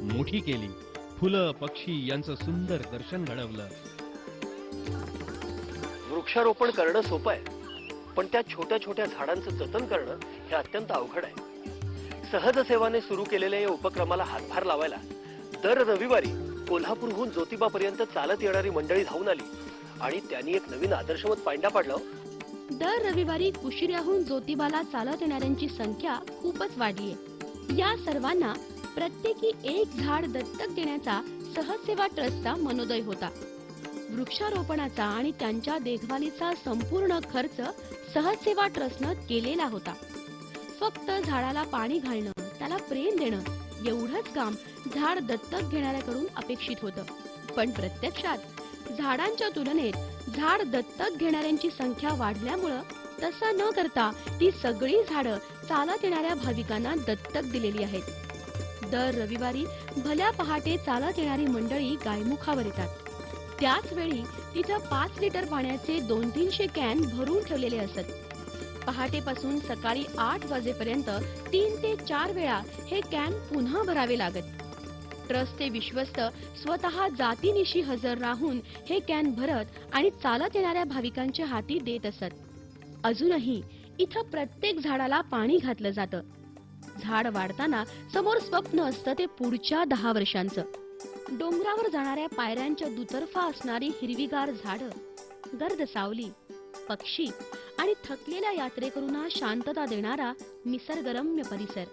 S1: मोठी केली, फुलं, पक्षी यांचं सुंदर दर्शन घडवलं.
S3: वृक्षारोपण करणं सोपं आहे, पण त्या छोट्या छोट्या झाडांचं जतन करणं हे अत्यंत अवघड आहे. सहज सेवाने सुरू केलेल्या या उपक्रमाला हातभार लावायला दर रविवारी कोल्हापूरहून ज्योतिबापर्यंत चालत येणारी मंडळी धावून आली आणि त्यांनी एक नवीन आदर्शवत पायंडा पाडला.
S2: दर रविवारी कुशिऱ्याहून ज्योतिबाला चालत येणाऱ्यांची संख्या खूपच वाढली आहे. या सर्वांना प्रत्येकी 1 झाड दत्तक देण्याचा सहज सेवा ट्रस्टचा मनोदय होता. वृक्षारोपणाचा आणि त्यांच्या देखभालीचा संपूर्ण खर्च सहज सेवा ट्रस्टनं केलेला होता. फक्त झाडाला पाणी घालणं, त्याला प्रेम देणं एवढंच काम झाड दत्तक घेणाऱ्याकडून अपेक्षित होतं. पण प्रत्यक्षात झाडांच्या तुलनेत झाड दत्तक घेणाऱ्यांची संख्या वाढल्यामुळं तसं न करता ती सगळी झाडं चालत येणाऱ्या भाविकांना दत्तक दिलेली आहेत. दर रविवारी भल्या पहाटे चालत येणारी मंडळी गायमुखावर येतात. त्याच वेळी तिथं 5 लिटर पाण्याचे 200-300 कॅन भरून ठेवलेले असत. पहाटेपासून सकाळी 8 वाजेपर्यंत 3 ते 4 वेळा हे कॅन पुन्हा भरावे लागत. ट्रस्टचे विश्वस्त स्वतः जातीनिशी हजर राहून हे कॅन भरत आणि चालत येणाऱ्या भाविकांच्या हाती देत असत. अजूनही इथं प्रत्येक झाडाला पाणी घातलं जातं. झाड वाढताना समोर स्वप्न असतं ते पुढच्या 10 वर्षांचं. डोंगरावर जाणाऱ्या पायऱ्यांच्या दुतर्फा असणारी हिरवीगार झाडं, गर्द सावली, पक्षी आणि थकलेल्या यात्रेकरूंना शांतता देणारा निसर्गरम्य परिसर.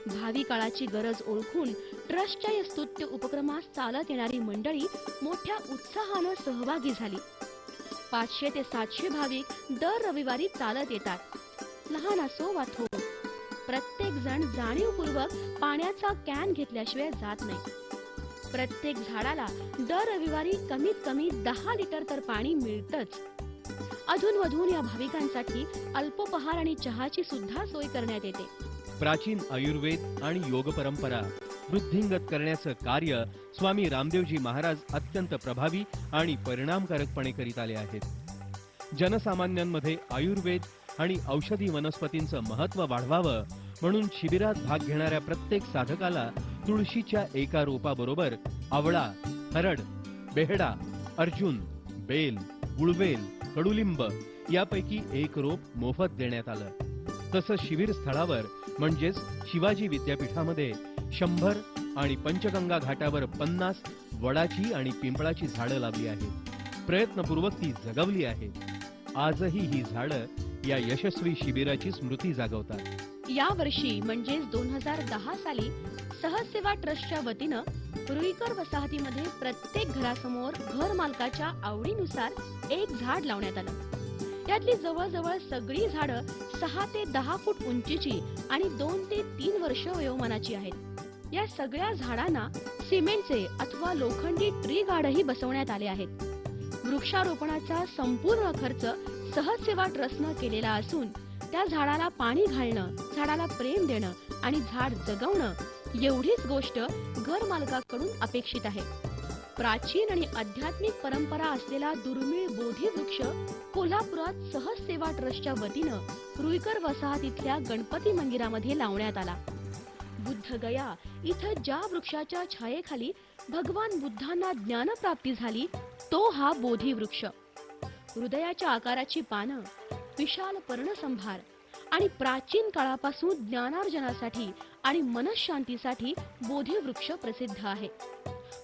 S2: भावी काळाची गरज ओळखून ट्रस्टच्या या स्तुत्य उपक्रमास चालत येणारी मंडळी मोठ्या उत्साहानं सहभागी झाली. 500 ते 700 भाविक दर रविवारी चालत येतात. लहान असो वा थोर, प्रत्येक जण जाणीवपूर्वक पाण्याचा कॅन घेतल्याशिवाय जात नाही. प्रत्येक झाडाला दर रविवारी कमीत कमी 10 लिटर तर पाणी मिळतच. अधूनमधून या भाविकांसाठी अल्पोपहार आणि चहाची सुद्धा सोय करण्यात येते.
S1: प्राचीन आयुर्वेद आणि योग परंपरा वृद्धिंगत करण्याचं कार्य स्वामी रामदेवजी महाराज अत्यंत प्रभावी आणि परिणामकारकपणे करीत आले आहेत. जनसामान्यांमध्ये आयुर्वेद आणि औषधी वनस्पतींचं महत्त्व वाढवावं म्हणून शिबिरात भाग घेणाऱ्या प्रत्येक साधकाला तुळशीच्या एका रोपाबरोबर आवळा, हरड, बेहडा, अर्जुन, बेल, गुळवेल, कडुलिंब यापैकी एक रोप मोफत देण्यात आलं. तसंच शिबिर स्थळावर म्हणजेच शिवाजी विद्यापीठामध्ये 100 आणि पंचगंगा घाटावर 50 वडाची आणि पिंपळाची झाडं लावली आहेत. प्रयत्नपूर्वक ती जगवली आहेत. आजही ही झाडं या यशस्वी शिबिराची स्मृती जागवतात.
S2: या वर्षी म्हणजेच 2010 साली सहजसेवा ट्रस्टच्या वतीनं रुईकर वसाहतीमध्ये प्रत्येक घरासमोर घर मालकाच्या आवडीनुसार एक झाड लावण्यात आलं. यातली जवळजवळ सगळी झाडं 6 ते 10 फूट उंचीची आणि 2 ते 3 वर्ष वयोमानाची आहेत. या सगळ्या झाडांना सिमेंटचे अथवा लोखंडी ट्री गार्डही बसवण्यात आले आहेत. वृक्षारोपणाचा संपूर्ण खर्च सहजसेवा ट्रस्टनं केलेला असून त्या झाडाला पाणी घालणं, झाडाला प्रेम देणं आणि झाड जगवणं एवढीच गोष्ट घर मालकाकडून अपेक्षित आहे. प्राचीन आणि आध्यात्मिक परंपरा असलेला दुर्मिळ बोधी वृक्ष कोल्हापुरात सहजसेवा ट्रस्टच्या वतीनं रुईकर वसाहतीतल्या गणपती मंदिरामध्ये लावण्यात आला. बुद्धगया इथं ज्या वृक्षाच्या छायेखाली भगवान बुद्धांना ज्ञानप्राप्ती झाली तो हा बोधी वृक्ष. हृदयाच्या आकाराची पानं, विशाल पर्णसंभार आणि प्राचीन काळापासून ज्ञानार्जनासाठी आणि मनशांतीसाठी बोधी वृक्ष प्रसिद्ध आहे.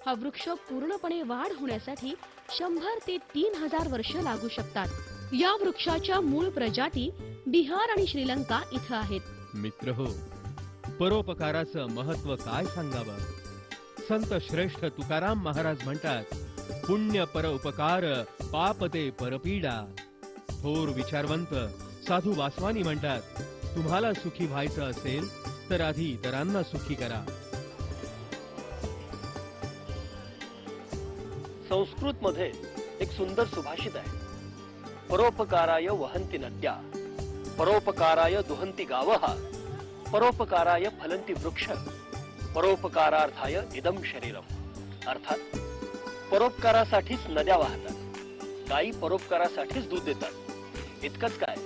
S2: हा वृक्ष पूर्णपणे वाढ होण्यासाठी 100 ते 3000 वर्ष लागू शकतात. या वृक्षाच्या मूळ प्रजाती बिहार आणि श्रीलंका इथं आहेत.
S1: मित्रहो, परोपकाराचं महत्व काय सांगावं. संत श्रेष्ठ तुकाराम महाराज म्हणतात, पुण्य पर उपकार पापते परपीडा. थोर विचारवंत साधू वासवानी म्हणतात, तुम्हाला सुखी व्हायचं असेल तर आधी इतरांना सुखी करा.
S3: संस्कृत मध्ये एक सुंदर सुभाषित आहे, परोपकाराय वहन्ति नद्या, परोपकाराय दुहन्ति गावः, परोपकाराय फलन्ति वृक्ष, परोपकारार्थाय इदं शरीरम. अर्थात परोपकारासाठीच नद्या वाहतात, गायी परोपकारासाठीच दूध देतात. इतकंच काय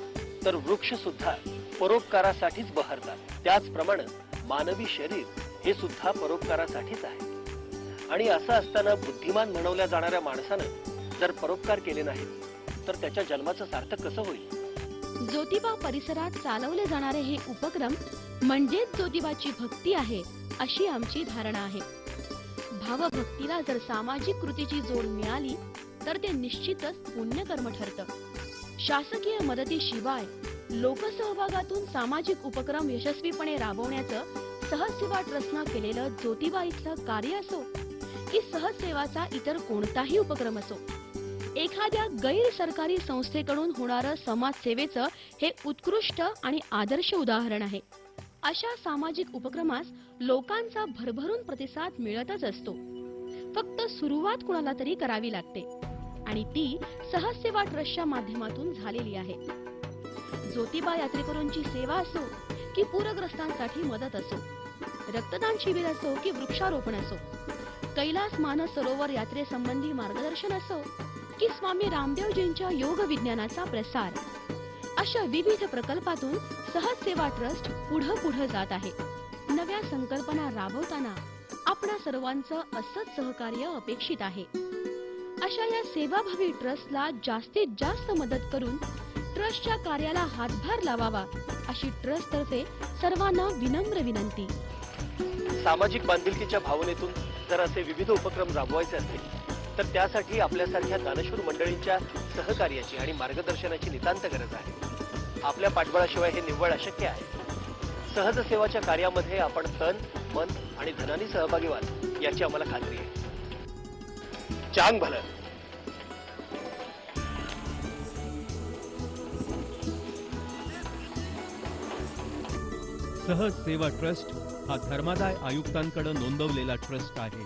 S3: तर वृक्ष सुद्धा परोपकारासाठीच बहरतात. त्याचप्रमाणे मानवी शरीर हे सुद्धा परोपकारासाठीच आहे. आणि असं असताना बुद्धिमान म्हणवल्या जाणाऱ्या माणसानं जर परोपकार केले नाहीत तर त्याच्या जन्माचं सार्थक कसं होईल.
S2: ज्योतिबा परिसरात चालवले जाणारे हे उपक्रम म्हणजेच ज्योतिबाची भक्ती आहे अशी आमची धारणा आहे. भावभक्तीला जर सामाजिक कृतीची जोड मिळाली तर ते निश्चितच पुण्यकर्म ठरतं. शासकीय मदतीशिवाय लोकसहभागातून सामाजिक उपक्रम यशस्वीपणे राबवण्याचं सहजसेवा ट्रस्टनं केलेलं ज्योतिबा इथलं कार्य असो की सहजसेवाचा इतर कोणताही उपक्रम असो, एखाद्या गैर सरकारी संस्थेकडून होणारं समाजसेवेचं हे उत्कृष्ट आणि आदर्श उदाहरण आहे. अशा सामाजिक उपक्रमास लोकांचा भरभरून प्रतिसाद मिळतच असतो. फक्त सुरुवात कुणाला तरी करावी लागते आणि ती सहजसेवा ट्रस्टच्या माध्यमातून झालेली आहे. ज्योतिबा यात्रेकरूंची सेवा असो की पूरग्रस्तांसाठी मदत असो, रक्तदान शिबिर असो की वृक्षारोपण असो, कैलास मानस सरोवर यात्रेसंबंधी मार्गदर्शन असो की स्वामी रामदेवजींच्या योग विज्ञानाचा प्रसार, अशा विविध प्रकल्पातून सहजसेवा ट्रस्ट पुढे जात आहे. नव्या संकल्पना राबवताना आपणा सर्वांचं असंच सहकार्य अपेक्षित आहे. अशा या सेवाभावी ट्रस्टला जास्तीत जास्त मदत करून ट्रस्टच्या कार्याला हातभार लावावा अशी ट्रस्ट तर्फे सर्वांना विनम्र विनंती.
S3: सामाजिक बांधिलकीच्या भावनेतून जर असे विविध उपक्रम राबवायचे असतील तर त्यासाठी आपल्यासारख्या दानशूर मंडळींच्या सहकार्याची आणि मार्गदर्शनाची नितांत गरज आहे. आपल्या पाठबळाशिवाय हे निव्वळ अशक्य आहे. सहज सेवाच्या कार्यामध्ये आपण तन, मन आणि धनाने सहभागी व्हाल याची आम्हाला खात्री आहे. चांग भलं.
S1: सहज सेवा ट्रस्ट हा धर्मादाय आयुक्तांकडे नोंदवलेला ट्रस्ट आहे.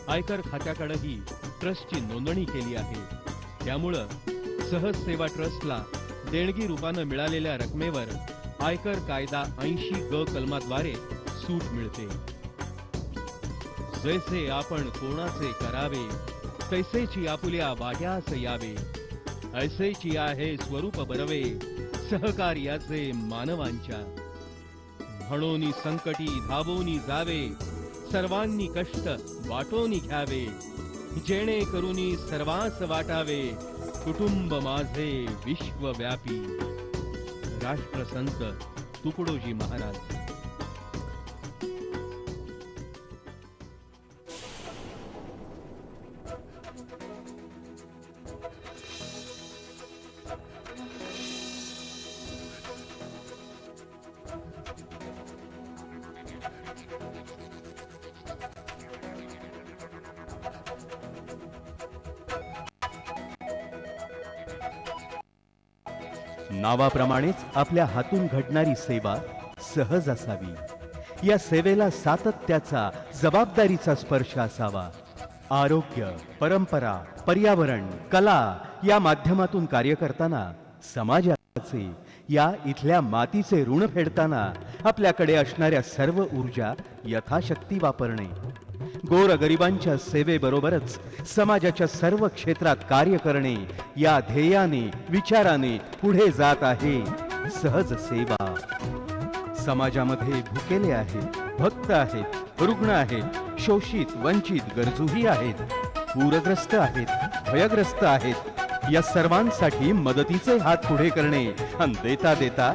S1: आयकर खात्याकडेही ट्रस्टची नोंदणी केली आहे. त्यामुळं सहज सेवा ट्रस्टला देणगी रूपानं मिळालेल्या रकमेवर आयकर कायदा 80 ग कलमाद्वारे सूट मिळते. जैसे आपण कोणाचे करावे तैसेची आपुल्या वाट्यास यावे, ऐसेची आहे स्वरूप बरवे सहकार्याचे मानवांच्या. म्हणून संकटी धावोनी जावे, सर्वांनी कष्ट वाटोनी घ्यावे, जेणे करूनी सर्वांस वाटावे, कुटुंब माझे विश्वव्यापी. राष्ट्रसंत तुकडोजी महाराज. नावाप्रमाणेच आपल्या हातून घडणारी सेवा सहज असावी. या सेवेला सातत्याचा, जबाबदारीचा स्पर्श असावा. आरोग्य, परंपरा, पर्यावरण, कला या माध्यमातून कार्य करताना समाजाचे, या इथल्या मातीचे ऋण फेडताना आपल्याकडे असणाऱ्या सर्व ऊर्जा यथाशक्ती वापरणे. गोरगरिबांच्या सेवेबरोबरच समाजाच्या सर्व क्षेत्रात कार्य करणे या ध्येयाने, विचाराने पुढे जात आहे सहज सेवा. समाजामध्ये भुकेले आहेत, भक्त आहेत, रुग्ण आहेत, शोषित, वंचित, गरजूही आहेत, पूरग्रस्त आहेत, भयग्रस्त आहेत. या सर्वांसाठी मदतीचे हात पुढे करणे आणि देता देता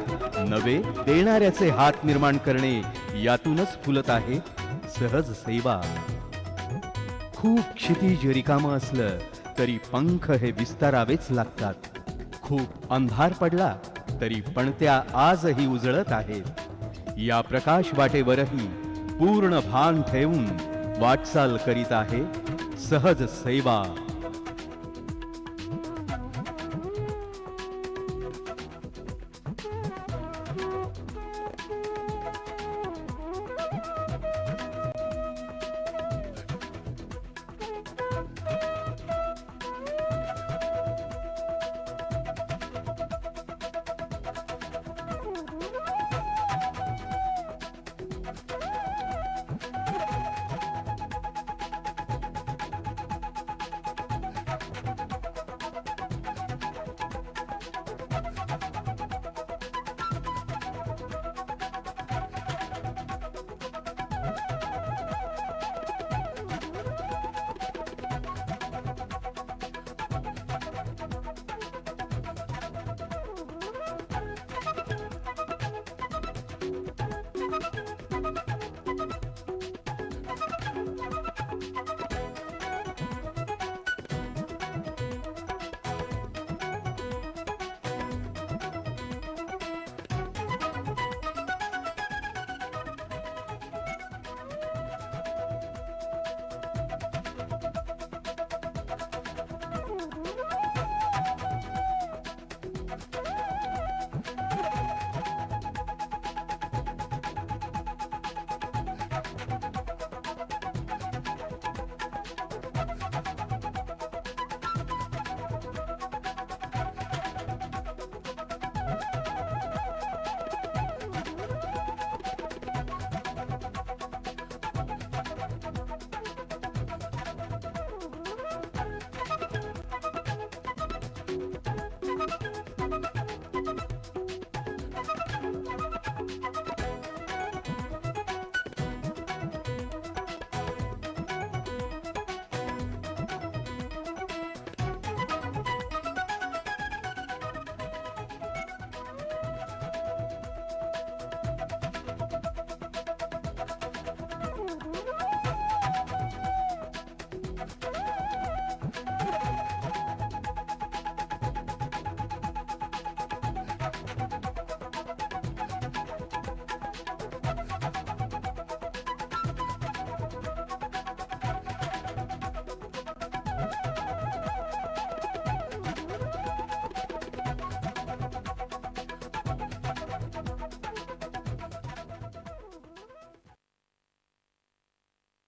S1: नवे देणाऱ्याचे हात निर्माण करणे यातूनच फुलत आहे सहज सेवा. खूप क्षितिज रिकामं असलं तरी पंख हे विस्तारावेच लागतात. खूप अंधार पडला तरी पणत्या आजही उजळत आहेत. या प्रकाश वाटेवरही पूर्ण भान ठेवून वाटचाल करीत आहे सहज सेवा.